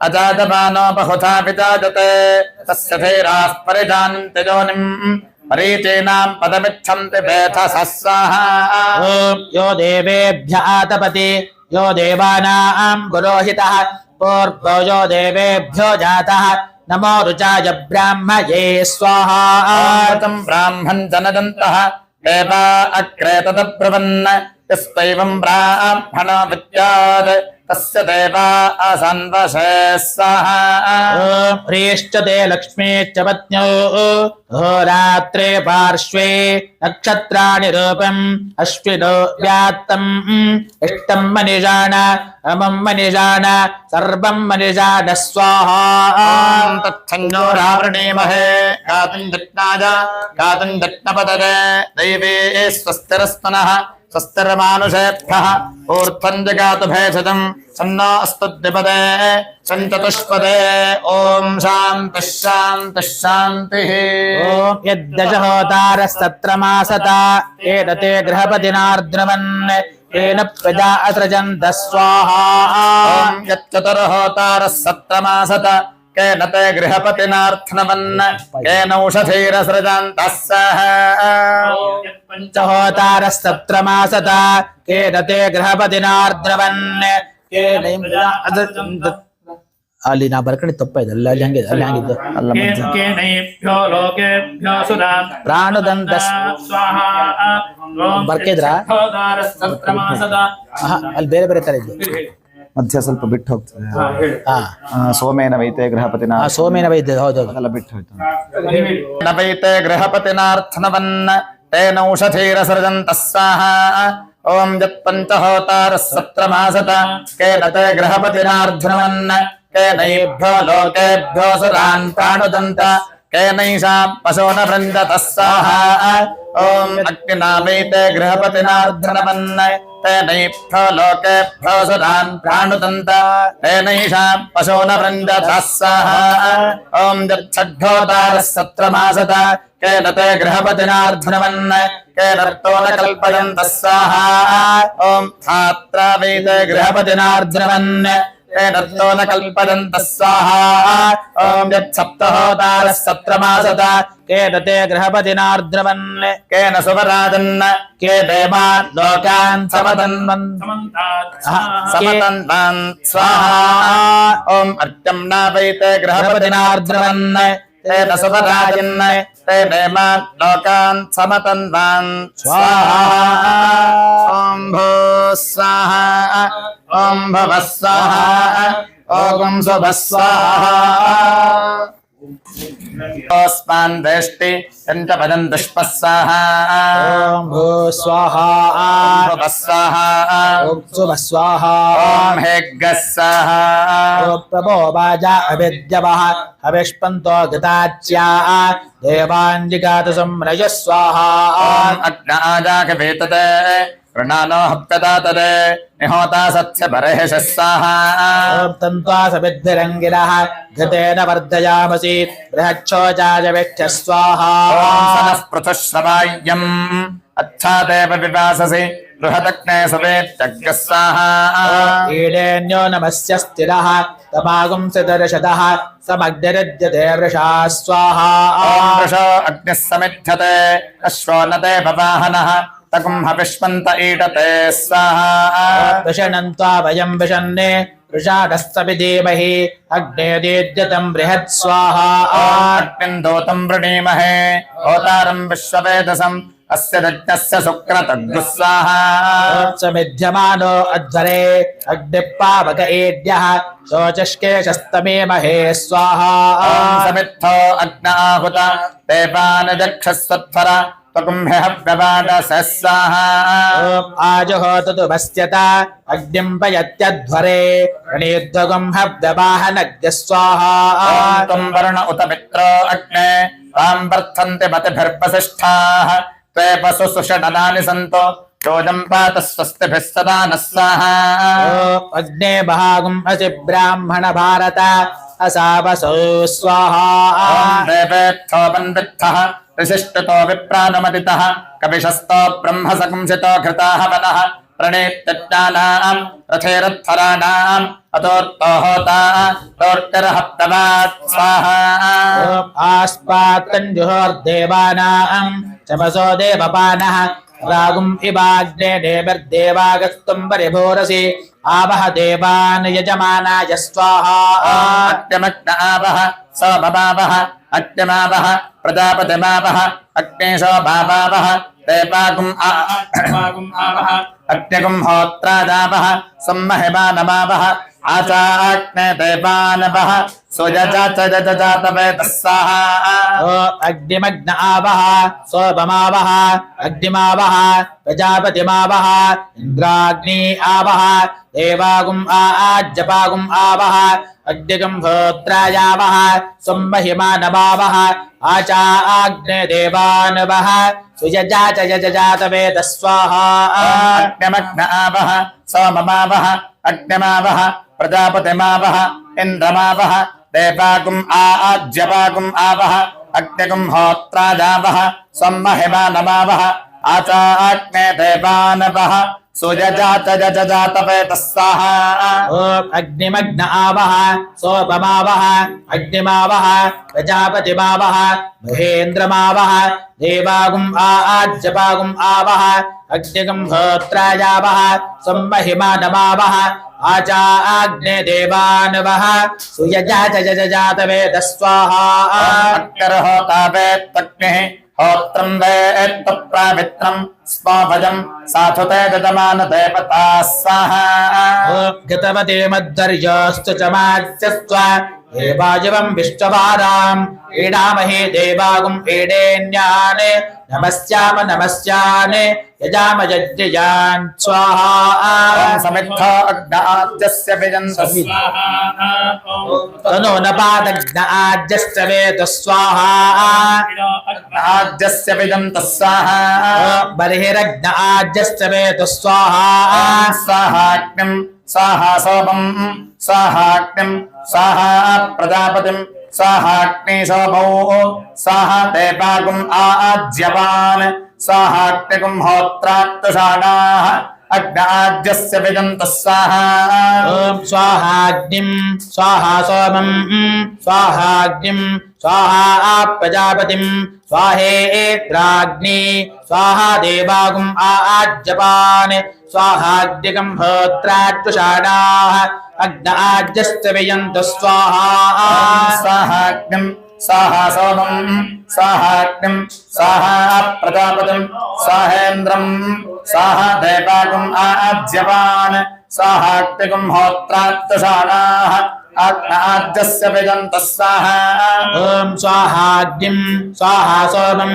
అజాతమానో బహుధా విజాయతే తస్య ధీరాः పరిజానంతి యోనిం మరీచీనాం పదమిచ్చంతి వేధసః స్వాహా. ఓం యో దేవేభ్య ఆతపతి యో దేవానాం పురోహితః పూర్వో యో దేవేభ్యో జాతః నమో రుచాయ బ్రాహ్మయే స్వాహా. ఆతం బ్రాహ్మణ్ జనదంతః దేవా అగ్రే తదబ్రవన్ యస్త్వైవం బ్రాహ్మణో విద్యాత్ తస్య దేవా అసన్వశే స్వాహా. ఓం హ్రీశ్చతే లక్ష్మీశ్చ పత్న్యౌ హోరాత్రే పార్శ్వే నక్షత్రాణి రూపం అశ్వినో వ్యాత్తం ఇష్టం మనిషాణ అమం మనిషాణ సర్వం మనిషాణ స్వాహా. తచ్చన్నో రావృణీమహే గాతుం దత్నాయ గాతుం దత్నపదరే దైవే స్వస్తిరస్మనః స్వస్తిర్మానుషేభ్యః ఊర్ధ్వం జగాతు భేషజం సన్నో అస్తు ద్విపదే సంచతుష్పదే. ఓం శాంతిః శాంతిః శాంతిః. ఓం యద్దశహోతారస్తత్రమాసత ఏదతే గృహపతినార్ద్రవన్ తేన ప్రజా అసృజంత స్వాహా. ఓం యచ్చతుర్హోతారः సత్రమాసత కేన తే గృహపతినార్థనవన్ కేనౌషధైరసృజాन्तः సహ. పంచహోతారస్తత్రమాసత కేదతే గృహపతినార్ద్రవన్ ಅಲ್ಲಿ ನಾ ಬರ್ಕಣಿ ತಪ್ಪಾಯ್ತು ಅಲ್ಲಿ ಹಂಗಿದೆ ಅಲ್ಲಿ ಹಂಗಿದ್ದು ಕೇನೈಭ್ಯೋ ಲೋಕೇಭ್ಯೋ ಸುರಾಂ ಪ್ರಾಣದಂತ ಸ್ವಾಹಾ. ಬರ್ಕಿದ್ರಾ ಅಲ್ಲಿ ಬೇರೆ ಬೇರೆ ತರ ಇದ್ದು ಮಧ್ಯ ಸ್ವಲ್ಪ ಬಿಟ್ಟು ಹೋಗ್ತದೆ. ಹಾ ಸೋಮೇನ ವೈತೆ ಗೃಹಪತಿನ ಸೋಮೇನ ವೈದ್ಯ ಹೌದೌದು ಅದೆಲ್ಲ ಬಿಟ್ಟು ಹೋಯ್ತು. నవైతే గృహపతినార్థనవన్ తేనౌషధైరసృజంతః స్వాహా. ఓం యత్పంచహోతారः సత్రమాసత కేన తే గృహపతినార్థనవన్ కేనైభ్యో లోకేభ్యో సురాన్ ప్రాణుదంత కేనైషాం పశూన వృందతః స్వాహా. ఓం అగ్నినావైతే గృహపతినార్థనవన్ తేనైభ్యో లోకేభ్యో సురాన్ ప్రాణుదంత తేనైషాం పశూన వృందతః స్వాహా. ఓం యచ్చఢ్ఢోతారः సత్రమాసత కేన తే గృహపతినార్థనవన్ కేనర్తో న కల్పయంతః స్వాహా. ఓం ధాత్రావైతే గృహపతినార్థనవన్ ते दत्तो न कल्पदन्तः स्वाहा ॐ यत्सप्तहोतारः सत्रमासत केन ते गृहपतिनार्द्रवन् केन सुवराजन् के देवान् लोकान् समतन्वन् समतन्वान् स्वाहा ॐ अर्घ्यं नावैते गृहपतिनार्द्रवन् तेन सुवराजन् ते देवान् लोकान् समतन्वान् स्वाहा ॐ भो स्वाहा ॐ भवः स्वाहा ॐ शुभः स्वाहा ओस्मान् वेष्टि पञ्चपदं दुष्पः स्वाहा ॐ भू स्वाहा भुवः स्वाहा ॐ शुभः स्वाहा ॐ हेग्गः स्वाहा ॐ प्रभो वाजा अविद्यवः हविष्पन्तो गताच्या देवाञ्जिगातु संरजः स्वाहा ॐ अग्न आजागवेतते प्रणानो हप्तदातरे निहोता सत्स्य बर्हिषः स्वाहा ॐ तन्त्वा सविद्भिरङ्गिरः घृतेन वर्धयामसि बृहच्छोचाजवेक्षः स्वाहा ॐ सनः पृथुश्रवाय्यम् अच्छादेव विवाससि बृहदग्ने सवेत्यग्गः स्वाहा ईडेन्यो नमस्य स्थिरः तमागुंसिदर्शदः समग्निरुद्यते वृषा स्वाहा ॐ वृषो अग्निः समिध्यते अश्वो न ते वाहनः तकुं हविष्मन्त ईटते स्वाहा विषणन्त्वा वयं विशन्ने वृषाढस्तविधीमहि अग्ने दीद्यतं बृहत् स्वाहा अग्निं दूतं वृणीमहे होतारं विश्ववेदसम् अस्य यज्ञस्य शुक्रतग्गुः स्वाहा समिध्यमानो अध्वरे अग्निपावक एड्यः शोचष्केशस्तमेमहे स्वाहा ॐ समिद्धो अग्न आहुत देवान् जक्षस्वत्वर त्वकुम्भ्यहव्यवादसः स्वाहा आजुहोतु तु भस्यता अग्निं पयत्यध्वरे रणीध्वगं हव्यवाहनग्य स्वाहा ॐ त्वं वरुण उत मित्रो अग्ने तां वर्धन्ते मतिभिर्वसिष्ठाः त्वे पशुषडनानि सन्तो चोजं पात स्वस्तिभिः सदा नः स्वाहा अग्ने भागम् असि ब्राह्मण भारत असावसो स्वाहा ॐ देवेत्थो वन्दित्थः विशिष्टतो विप्रानुमतितः कविशस्तो ब्रह्मसंसितो घृताः वनः प्रणेत्यज्ञानाम् रथेरत्थराणाम् अतोर्तो होता तोर्तिरहप्तवात् स्वाहा आस्पात्तञ्जुहोर्देवानाम् चमसो देवपानः रागुम् इवाग्ने देवर्देवागस्तुम् परिभूरसि आवह देवान् यजमानाय स्वाहा अग्निमग्न आवह सोममावह अग्निमावह प्रजापतिमावह अग्नेशो भावावह देवागुम् आवह अग्निगुम् होत्रादावह सम्महिमानमावह आचाग्ने देवानवः सुयजातवेदः स्वाहा अग्निमग्न आवह सोममावह अग्निमावह प्रजापतिमावह इन्द्राग्नि आवह देवागुम् आज्यपागुम् आवह अग्निगुम् होत्रायावह सम्महिमानमावह आचाग्ने देवानवः सुयजातवेदः स्वाहा अग्निमग्न आवह सोममावह अग्निमावह प्रजापतिमावह इन्द्रमावह देवागुम् आज्यपागुम् आवह अग्निगुम् होत्रायावह सम्महिमानमावह आचाग्ने देवानवः सुयजातवेदः स्वाहा अग्निमग्न आवह सोममावह अग्निमावह प्रजापतिमावह महेन्द्रमावह देवागुम् आज्यपागुम् आवह अग्निगुम् होत्रायावह सम्महिमानमावह आचाग्ने देवानवः सुयजातवेदः स्वाहा अग्निर्होता वेत्तग्निः होत्रं वेत्तु प्रावित्रम् स्मभजम् साधुते ददमान देवता स्वाहा गतवते मद्धर्योस्तु च मास्यस्त्वा देवाजवम् विष्टवाराम् ईडामहे देवागुम् ईडेन्यान् नमस्याम नमस्यान् यजाम यज्ञयान् स्वाहा समिद्धो अग्न आद्यस्य विजन्तः तनो न पादग्न आद्यस्य वेद स्वाहा आद्यस्य विजन्तः स्वाहा बर्हिरग्न आद्यस्य वेद स्वाहा स्वाहाग्निम् स्वाहा सोमम् स्वाहाग्निम् स्वाहा प्रजापतिम् स्वाहाग्नि सोमौ स्वाहा देवागुम् आज्यवान् स्वाहाग्निगुं होत्राक्तुषाणाः अग्नाद्यस्य विदन्तः स्वाहा ॐ स्वाहाग्निं स्वाहा सोमं स्वाहाग्निं स्वाहा प्रजापतिं स्वाहेत्राग्नि स्वाहा देवागुम् आज्यपान् स्वाहाग्निगं होत्राक्तुषाणाः अग्नाद्यस्य विदन्तः स्वाहा स्वाहाग्निं स्वाहा सोमं स्वाहाग्निं स्वाहा प्रजापतिं स्वाहेन्द्रं स्वाहा देवागुम् आज्यपान् स्वाहाग्निगुं होत्राक्तुषाणाः अग्नाद्यस्य विदन्तः स्वाहा ॐ स्वाहाग्निं स्वाहा सोमं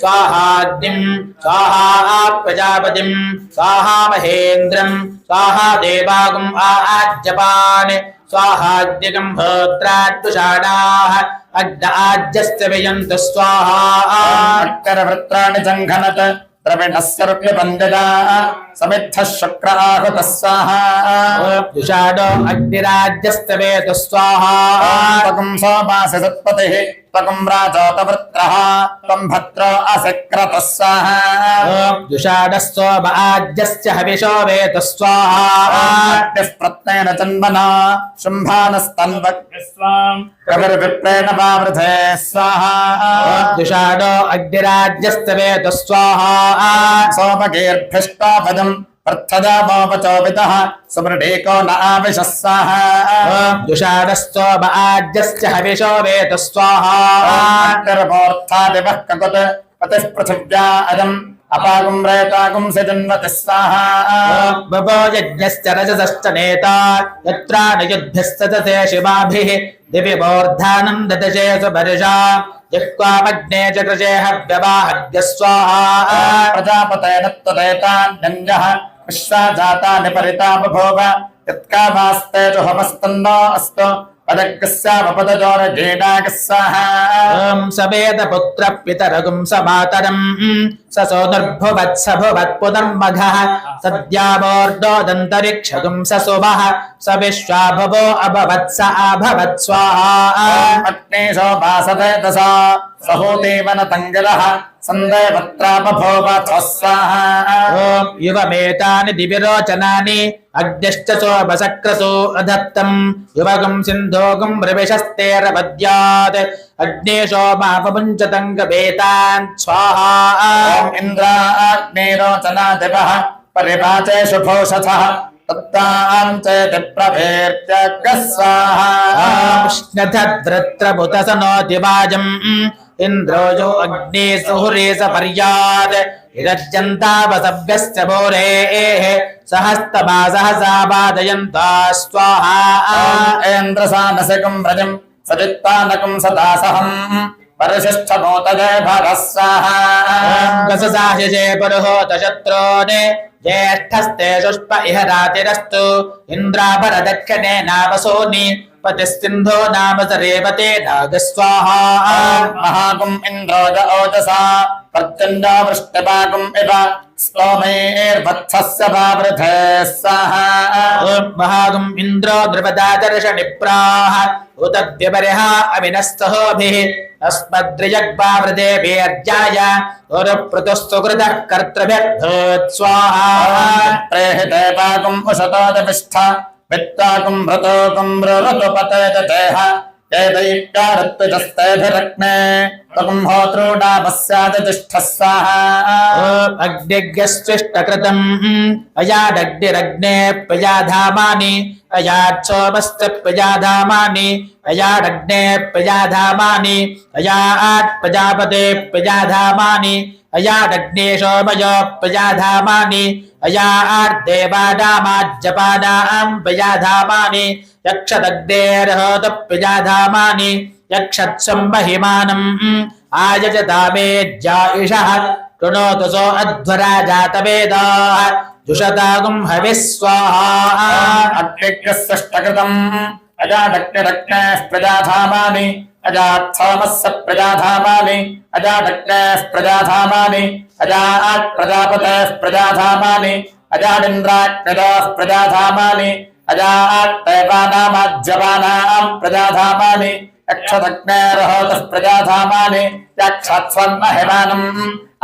स्वाहाग्निं स्वाहा प्रजापतिं स्वाहा महेन्द्रं स्वाहा देवागुम् आज्यपान् स्वाहाग्निगं होत्राक्तुषाणाः अग्नाद्यस्य विदन्तः स्वाहा अक्षरवृत्राणि जङ्घनत द्रविणस्य रुप्यपन्ददा समिद्धः शुक्र आहुतः स्वाहा दुषाडो अग्निराज्यस्य वेद स्वाहा त्वं सोमासि सत्पतिः त्वं राजोतवृत्रः त्वं भद्रो असिक्रतः स्वाहा दुषाडस्सोमाज्यस्य हविषो वेद स्वाहा प्रत्नेन जन्मना शुम्भानस्तन्वग्स्वाम् कविर्विप्रेण वावृधे स्वाहा दुषाडो अग्निराज्यस्य वेद स्वाहा सोमगीर्भिष्टापदम् अर्थदा मोपचोपितः सुमृढीको न आविशः स्वाहा दुषाडस्सोमाज्यस्य हविषो वेद स्वाहा निर्मोर्थादिवः ककुत् पतिः पृथिव्या अजम् अपागुं रेतागुं सिजन्वतिः स्वाहा बभो यज्ञस्य रजसश्च नेता यत्राणयुद्भ्यश्च तसे शिवाभिः दिवि मूर्धानं ददशे सुपर्षा जिह्वामग्ने च कृशे हव्यवाहद्य स्वाहा प्रजापतेन त्वदेतान्यन्यः विश्वा जातानि परिता बभूव यत्कामास्ते जुहमस्तन्नो अस्तु पदग्स्यावपदजोरजेडागः स्वाहा ॐ सवेद पुत्र पितरगुं समातरं स सोदुर्भुवत्स भुवत् पुनर्मघः सद्यावोर्दोदन्तरिक्षगुं स सुवः स विश्वाभवो अभवत् स अभवत् स्वाहा अग्नेशो भासते दशा सहोदेवनतङ्गलः सन्देवत्रापभूव स्वाहा ॐ युवमेतानि दिविरोचनानि अग्निश्च सोमसक्रसो अधत्तं युवगुं सिन्धोगुं प्रविशस्तेरपद्यात् अग्ने सोमापमुञ्चतङ्गवेतान् स्वाहा इन्द्राग्नेरोचनादिवः परिवाचे शुभोषथः तत्ताञ्चेति प्रभेर्त्यग्रः स्वाहा कृष्णधद्रत्रमुतसनोति वाजम् इन्द्रो यो अग्ने सुहुरे स पर्यात् हिरज्यन्तावसव्यस्य भोरेः सहस्तमासहसा बाधयन्ता स्वाहा ऐन्द्रसानसिकं व्रजम् सचित्तानकं सदासहम् परिशिष्टमोतजे भरः स्वाहा गससाह्यजे पुरुहोत शत्रून् ज्येष्ठस्ते शुष्प इह रातिरस्तु इन्द्राभरदक्षिणे नावसूनि पतिस्सिन्धो नाम स रेवते नागस्वाहा महागुम् इन्द्रोज ओजसा पर्जन्या वृष्टिपागुम् इव स्तोमैर्वत्सस्य वावृधे स्वाहा महागुम् इन्द्रो द्रुपदादर्शनिप्राः उतद्व्यपरिः अविनस्तहोभिः अस्मद्रिजग्वावृदेभिर्जाय उरुपृतुस्तुकृतः कर्तृभिर्भूत् स्वाहा प्रेहिते पागुम् उशतोदपिष्ठ वित्ताकुं व्रतोकुं ऋतुपते देह एदैत्यारत्विजस्तेभिरग्ने त्वं होतॄणामस्यादितिष्ठः स्वाहा अग्निज्ञस्विष्टकृतम् अयाडग्निरग्ने प्रजाधामानि अयाच्छोमस्य प्रजाधामानि अयाडग्ने प्रजाधामानि अयात् प्रजापते प्रजाधामानि अयाडग्ने सोमय प्रजाधामानि अयार्देवानामाज्जपानां प्रजाधामानि यक्षदग्नेर्होत प्रजाधामानि यक्षत्सं महिमानम् आयजतामेज्जाइषः कृणोतु सो अध्वरा जातवेदाः जुषतागुं हविः स्वाहा अग्निग्रस्यष्टकृतम् अजाडग्निरग्नेः प्रजाधामानि अजात्सोमस्य प्रजाधामानि अजाडग्नेः प्रजाधामानि अजात् प्रजापतेः प्रजाधामानि अजाडिन्द्राग्निदोः प्रजाधामानि अजात् देवानामाज्यपानां प्रजाधामानि यक्षदग्नेर्होतः प्रजाधामानि यक्षत्स्वन्महिमानम्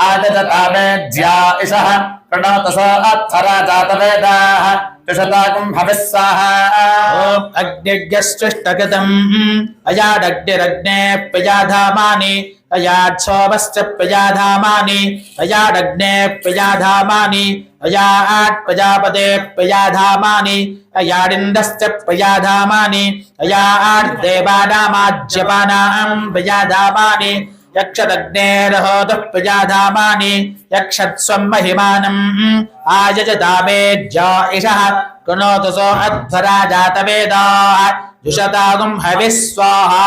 आदजतामेज्या इषः प्रणोतस अत्थरा जातवेदाः तुषताकुं हविस्साहा ॐ अग्निज्ञस्पृष्टकृतम् अयाडग्निरग्ने प्रजाधामानि अयाच्छोभश्च प्रजाधामानि अयाडग्ने प्रजाधामानि अयात् प्रजापते प्रजाधामानि अयाडिन्दश्च प्रजाधामानि अयात् देवानामाज्यपानां प्रजाधामानि यक्षदग्नेरहोतः प्रजाधामानि यक्षत्स्वं महिमानम् आयजतामेज्या इषः कृणोतु सो अध्वरा जातवेदाः जुषतागुं हविस्वाहा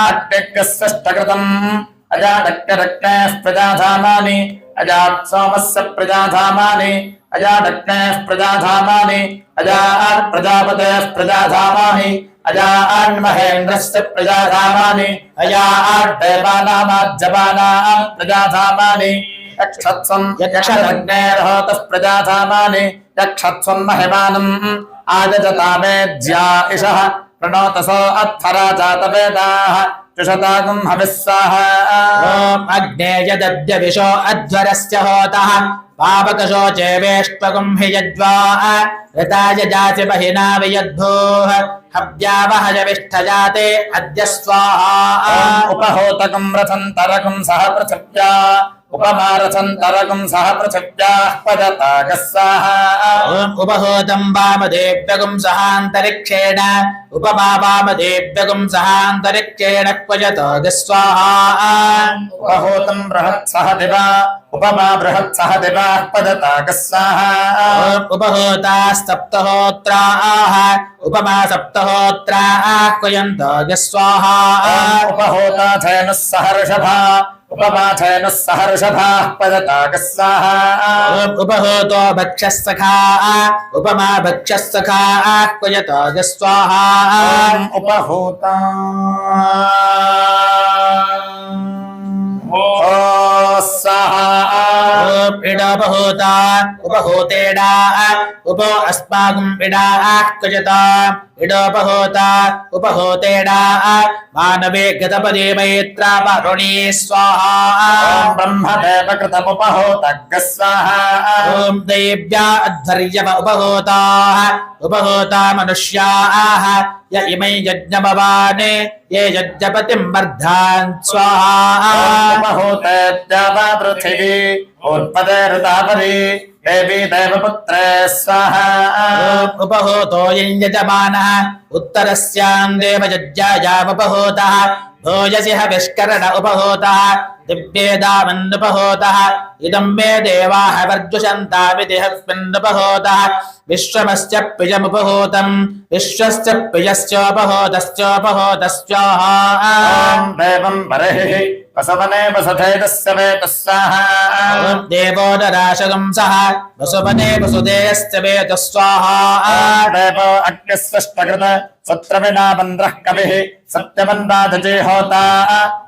अट्टकृतम् अजाडक्यरक्तेः प्रजाधामानि अजात् सोमस्य प्रजाधामानि अजाडक्तेः प्रजाधामानि अजात् प्रजापतेः प्रजाधामानि अजात् महेन्द्रस्य प्रजाधामानि अजात् देवानामाज्यपानां प्रजाधामानि यक्षत्स्वं यक्षदग्नेरहोतः प्रजाधामानि यक्षत्स्वं महिमानम् आदजतामेज्या इषः प्रणोतसो अत्थरा जातवेदाः तुषतागुं हविस्साहा ॐ अग्नेयदद्यविशो अध्वरस्य होतः पावकशो चेवेष्टकं हि यज्वा ऋताय जासि महिना वियद्भूः हव्यावहयविष्ठजाते अद्य स्वाहा उपहोतकं रथन्तरकं सह पृथिव्या उपमारथन्तरकं सह पृथिव्याः पदतागः स्वाहा ॐ उपहोतं वामदेव्यगुं सहान्तरिक्षेण उपमा वामदेव्यगुं सहान्तरिक्षेण क्वजतो स्वाहा उपहोतं बृहत्सह दिवा उपमा बृहत्सह दिवाः पदतागः स्वाहा ॐ उपहोता सप्तहोत्राः उपमा सप्तहोत्राः क्वयन्तो स्वाहा उपहोता धेनुः सह ऋषभा उपमा धेनुः सह ऋषभाः पदतागः स्वाहा ॐ उपहोतो भक्षः सखा उपमा भक्षः सखा क्वयतो स्वाहा उपहोता ॐ इडोपहोता उपहोतेडा उपो अस्माकं इडा क्वजता इडोपहोता उपहोतेडा मानवे गतपदे मैत्रा वरुणी स्वाहा ब्रह्मदेव कृतमुपहोतग्गः स्वाहा ॐ देव्या अध्वर्यव उपहोताः उपहोता मनुष्याः य इमै यज्ञमवाने ये यज्ञपतिं वर्धान् स्वाहा उपहोतेत्यावा पृथिवी उत्पदे ऋतापरी देवी देवपुत्रे स्वाहा ॐ उपहोतो यजमानः उत्तरस्यां देवयज्ञायामुपहोतः भोजसि हविष्करण उपहोतः दिव्येदामन्नुपहोतः इदं मे देवाः वर्जुषन्तामिति हस्मिन्नुपहोतः विश्वमस्य प्रियमुपहोतं विश्वस्य प्रियस्योपहोतश्चोपहोतश्चाहा देवं बर्हिः वसवने वसुधेदस्य वेतः स्वाहा ॐ देवो नराशगं सः वसुपने वसुदेयस्य वेतः स्वाहा देवो अग्निस्वष्टकृत सत्रविना बन्द्रः कविः सत्यवन्दादजे होता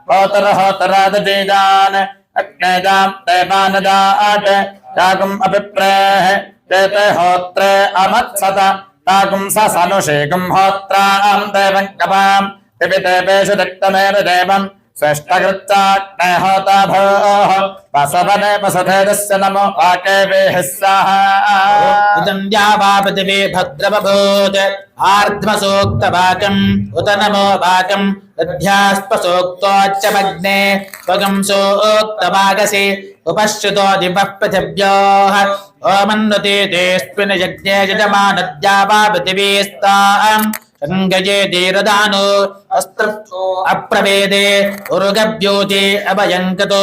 होतरहोतरादजेजान् अग्नेजां देवानजात् यागुम् अभिप्रेः चेते होत्रे अमत्सत तागुं स सनुषेगुं होत्रां देवं कवाम् दिवि देवेषु दत्तमेव देवम् श्रेष्ठकृत्याग्ने होता भोः वसवने वसुधेदस्य नमो वाकेवेः स्वाहा इदं द्यावा पृथिवी भद्रमभूत् आर्ध्वसूक्तवाकम् उत नमो वाकम् दध्यास्पसूक्तोच्चमग्ने त्वगं सूक्तवागसि उपश्रुतो दिवः पृथिव्योः ओमन्नुते तेऽस्मिन् यज्ञे यजमानद्यावा पृथिवीस्ताम् संगजे धीरदानो अस्त्रप्सो अप्रवेदे उरुगभ्योते अभयङ्कतो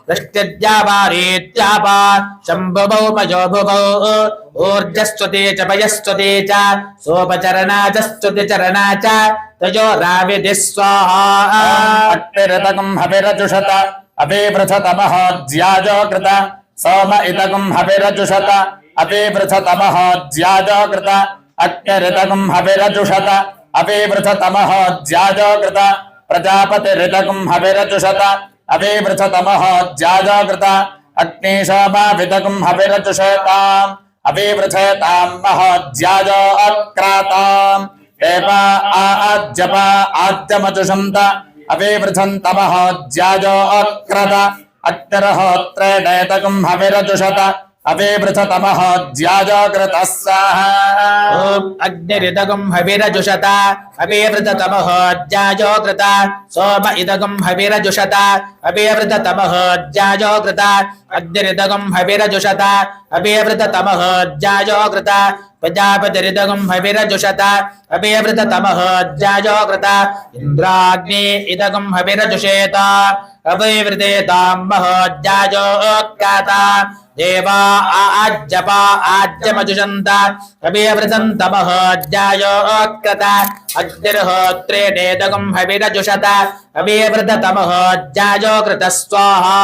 वृष्ट्यद्यावारेत्यापा शम्भुवौ मजोभुवौ ऊर्जस्वते च पयस्वते च सोपचरणा च स्तुतिचरणा च तजो राविधिः स्वाहा अट्टिरतकं हविरजुषत अभिवृथतमहोज्याजो कृत सोम इतकं हविरजुषत अभिवृथतमहोज्याजो कृत अग्निरितकं हविरजुषत अभिवृथतमहोज्याजो कृत प्रजापतिरितकं हविरजुषत अभिवृथतमहोज्याजो कृत अग्निशोमावितकं हविरजुषेताम् अभिवृथेतां महोज्याजो अक्राताम् देवा आज्यपा आद्यमजुषन्त अभिवृथन्तमहोज्याजो अक्रत अग्निर्होत्रेणेतकं हविरजुषत अभिवृथतमहोज्याजाग्रतः स्वाहा ॐ अग्निरिदगं हविरजुषत अभिवृततमहोज्याजोकृत सोम इदगं हविरजुषत अभिवृततमहोज्याजोकृत अग्निरिदगं हविरजुषत अभिवृततमहोज्याजोकृत प्रजापतिरिदगं हविरजुषत अभिवृततमहोज्याजोकृत इन्द्राग्नि इदगं हविरजुषेत अभिवृतेतां महोज्याजोक्काता देवा आज्जपा आज्यमजुषन्त अभिवृतन्तमहोज्यायोऽकृत अग्निर्होत्रेणेदगं हविरजुषत अभिवृततमहोज्यायोऽकृत स्वाहा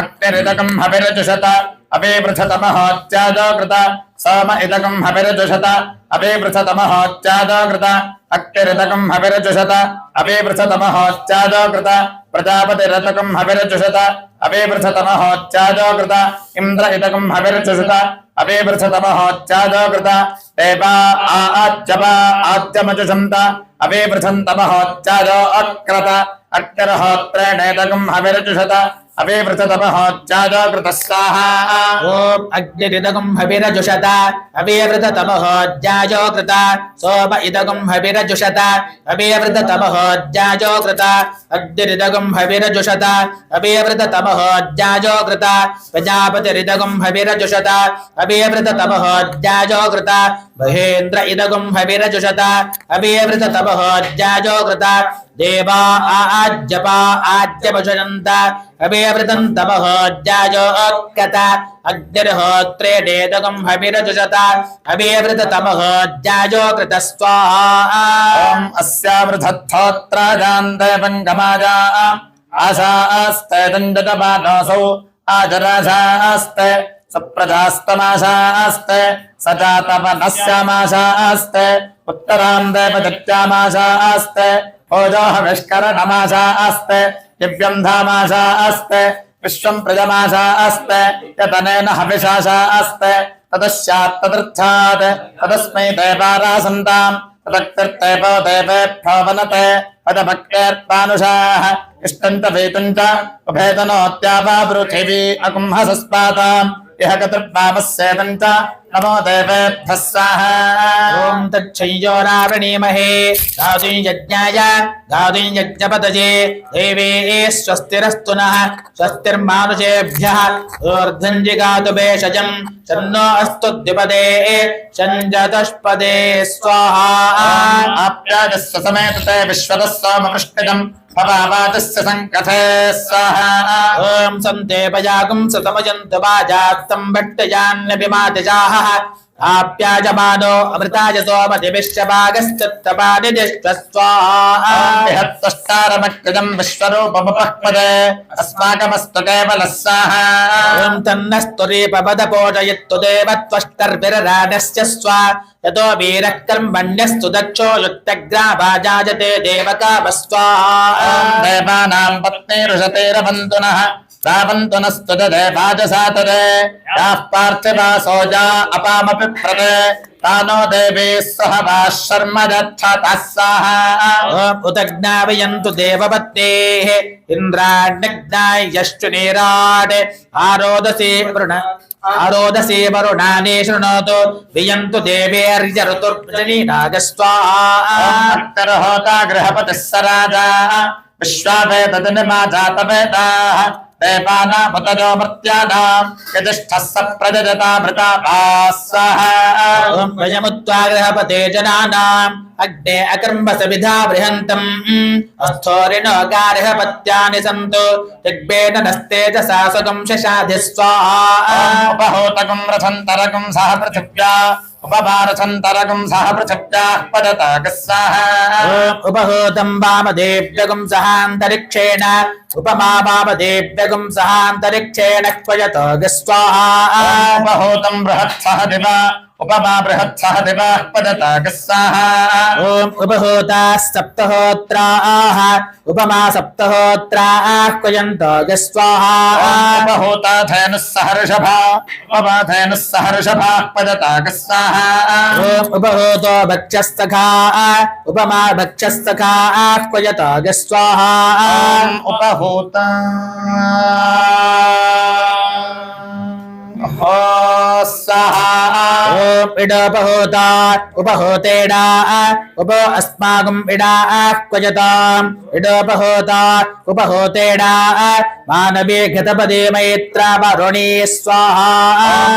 अग्निरिदगं हविरजुषत अभिवृथतमहोज्याजोकृत सोम इदगं हविरजुषत अभिवृथतमहोज्याजोकृत अग्निरिदगं हविरजुषत अभिवृथतमहोज्याजोकृत प्रजापतिरतकं हविरजुषत अभिवृथतमहोज्याजोकृत इन्द्र इदगं हविरजुषत अभिवृथतमहोज्याजोकृत देवा आज्जपा आज्यमजुषन्त अभिवृथन्तमहोज्याजोऽकृत अग्निर्होत्रेणेदगं हविरजुषत अभिवृथतमहोज्याजोकृत स्वाहा ॐ अग्निरिदगं हविरजुषत अभिवृततमहोज्याजोकृत सोम इदगं हविरजुषत अभिवृततमहोज्याजोकृत अग्निरिदगं हविरजुषत अभिवृततमहोज्याजोकृत प्रजापतिरिदगं हविरजुषत अभिवृततमहोज्याजोकृत महेन्द्र इदगं हविरजुषत अभिवृततमहोज्याजोकृत देवा आज्जपा आज्यमजुषन्त अभिवृतन्तमहोज्याजोऽकृत अग्निर्होत्रेणेदगं हविरजुषत अभिवृततमहोज्याजोकृत स्वाहा अस्यावृथोत्राजान्देवङ्गमाजा आशास्ते दण्डतमानोऽसौ आजराशास्ते सप्रजास्तमाशास्ते सजातवनस्यामाशास्ते उत्तरां देवदत्यामाशास्ते ओजोहविष्करणमाशास्ते दिव्यं धामाशास्ते विश्वं प्रजमाशास्ते यतनेन हविषाशास्ते तदस्यात् तदर्थात् तदस्मै देवारासन्ताम् तदक्तिर्देवो देवेभ्यो वनते पदभक्तेर्पानुषाः इष्टन्त वेतुञ्च उभेतनोत्यावा पृथिवी अकुम्भसस्पाताम् इह गतिर्वामस्येतञ्च नमो देवेभ्यः स्वाहा ॐ तच्छय्योरावृणीमहे गातुं यज्ञाय गातुं यज्ञपतये देवे स्वस्तिरस्तु नः स्वस्तिर्मानुषेभ्यः ऊर्ध्वं जिगातु भेषजं शन्नो अस्तु द्विपदे शञ्जतुष्पदे स्वाहा आप्याजस्य समेतते विश्वतः सोमवृष्टिदम् भवावातस्य सङ्कथे स्वाहा ॐ सन्तेपयागं सतमजन्तु वाजास्तं भट्टयान्यभिमातिजाः आप्याजमानो अमृताय सोमतिभिश्च भागस्तत्तपादिदिष्ट स्वाहा बृहत्तष्टारमकृतं विश्वरूपमुपह्पदे अस्माकमस्तु केवलः स्वाहा ॐ तन्नस्तुरीपपदपोषयत्तु देवत्वष्टर्भिरराडस्य स्वा यतो वीरः कर्मण्यस्तु दक्षो युक्तग्राभाजायते देवकामस्वाहा देवानां पत्नीरुषतेरवन्तुनः रावन्तुनस्तु देवाजसातरे याः पार्थिवासोजा अपामपि प्रदे तानो देवी सहवा शर्म दक्षतः स्वाहा उदग्नावयन्तु देवपत्नेः इन्द्राण्यग्नाय यश्चुनीराट् आरोदसी वरुणानि शृणोतु वियन्तु देवेर्यऋतुर्जनीनागस्वाहा भक्तर्होता गृहपतिः स राजा विश्वावेदनिमाजातवेदाः देवानामुतजो मर्त्यानां यजिष्ठः स प्रजजतामृतापा स्वाहा ॐ भजमुत्वा गृहपते जनानाम् अग्ने अकर्मसविधा बृहन्तम् अस्थोरिणो गार्हपत्यानि सन्तु ऋग्वेद नस्तेजसा सुगं शशाधि स्वाहा उपहोतकं रथन्तरकं सह पृथिव्या उपभारथन्तरकं सह पृथिव्याः पदतः स्वाहा उपहूतं वामदेव्यगुं सहान्तरिक्षेण उपमा वामदेव्यगुं सहान्तरिक्षेण क्वयतो स्वाहा उपहूतं बृहत्सह दिवा उपमा बृहत्सह दिवाः पदतागः स्वाहा ॐ उपहोताः सप्तहोत्राः उपमा सप्तहोत्राः क्वयन्तो स्वाहा उपहोता धेनुः सहर्षभा उपमा धेनुः सहर्षभाः पदतागः स्वाहा ॐ उपहोतो भक्षस्तखाः उपमा भक्षस्तखाः क्वयतो स्वाहा उपहोता ॐ इडोपहोता उपहोतेडा उप अस्माकम् इडाः क्वयताम् इडोपहोता उपहोतेडा मानवे घृतपदे मैत्रा वरुणी स्वाहा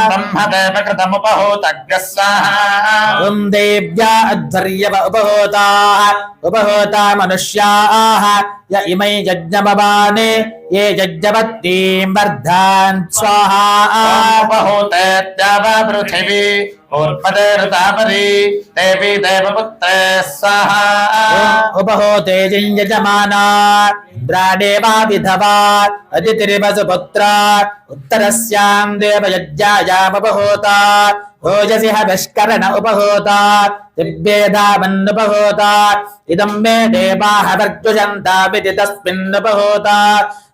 ब्रह्मदेव कृतमुपहोतज्ञः स्वाहा ॐ देव्या अध्वर्यव उपहोताः उपहोता मनुष्याः य इमै यज्ञमवाने ये यज्ञवत्तीं वर्धान् स्वाहा उपहोतेत्यावा पृथिवी ऊर्ध्वदेवतापरी देवी देवपुत्रे स्वाहा उपहोते यजमाना इन्द्राडेवा विधवा अदितिर्वसुपुत्रा उत्तरस्यां देवयज्ञायामुपहोता ओजसि हविष्करण उपहोता दिव्येधावन्नुपहोता इदं मे देवाः वर्जुषन्तामिति तस्मिन्नुपहोता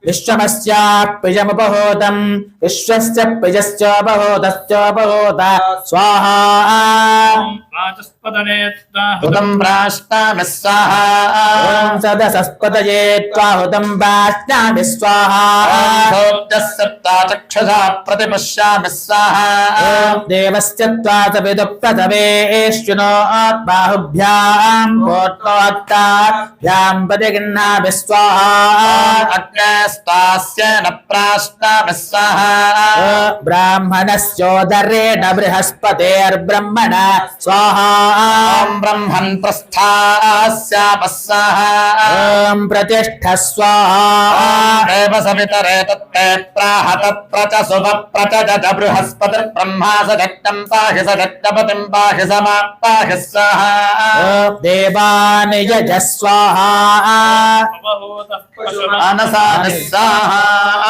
विश्वमस्याप्रियमुपहोतं विश्वस्य प्रियश्चोपहोतश्चोपहोता स्वाहा हुतं प्राश्नामि स्वाहा ॐ सदसस्पतये त्वाहुतं वाष्णामि स्वाहा सप्ता चक्षुषा प्रतिपश्यामि स्वाहा ॐ देवस्य त्वासविदुप्रसवेश्विनो बाहुभ्यां पोट्नोत्ताभ्यां प्रतिगृह्णामि स्वाहा अग्नेस्तास्येन प्राश्नामि स्वाहा ब्राह्मणस्योदरेण बृहस्पतेर्ब्रह्मण स्वाहा ॐ ब्रह्मन् प्रस्थास्यामः स्वाहा ॐ प्रतिष्ठ स्वाहा देव सवितरे तत्ते प्राह तत्र च सुभप्र च बृहस्पतिर्ब्रह्मा स जट्टं पाहि स जट्टपतिं पाहि समा पाहि स्वाहा ॐ देवान् यज स्वाहा मनसा स्वाहा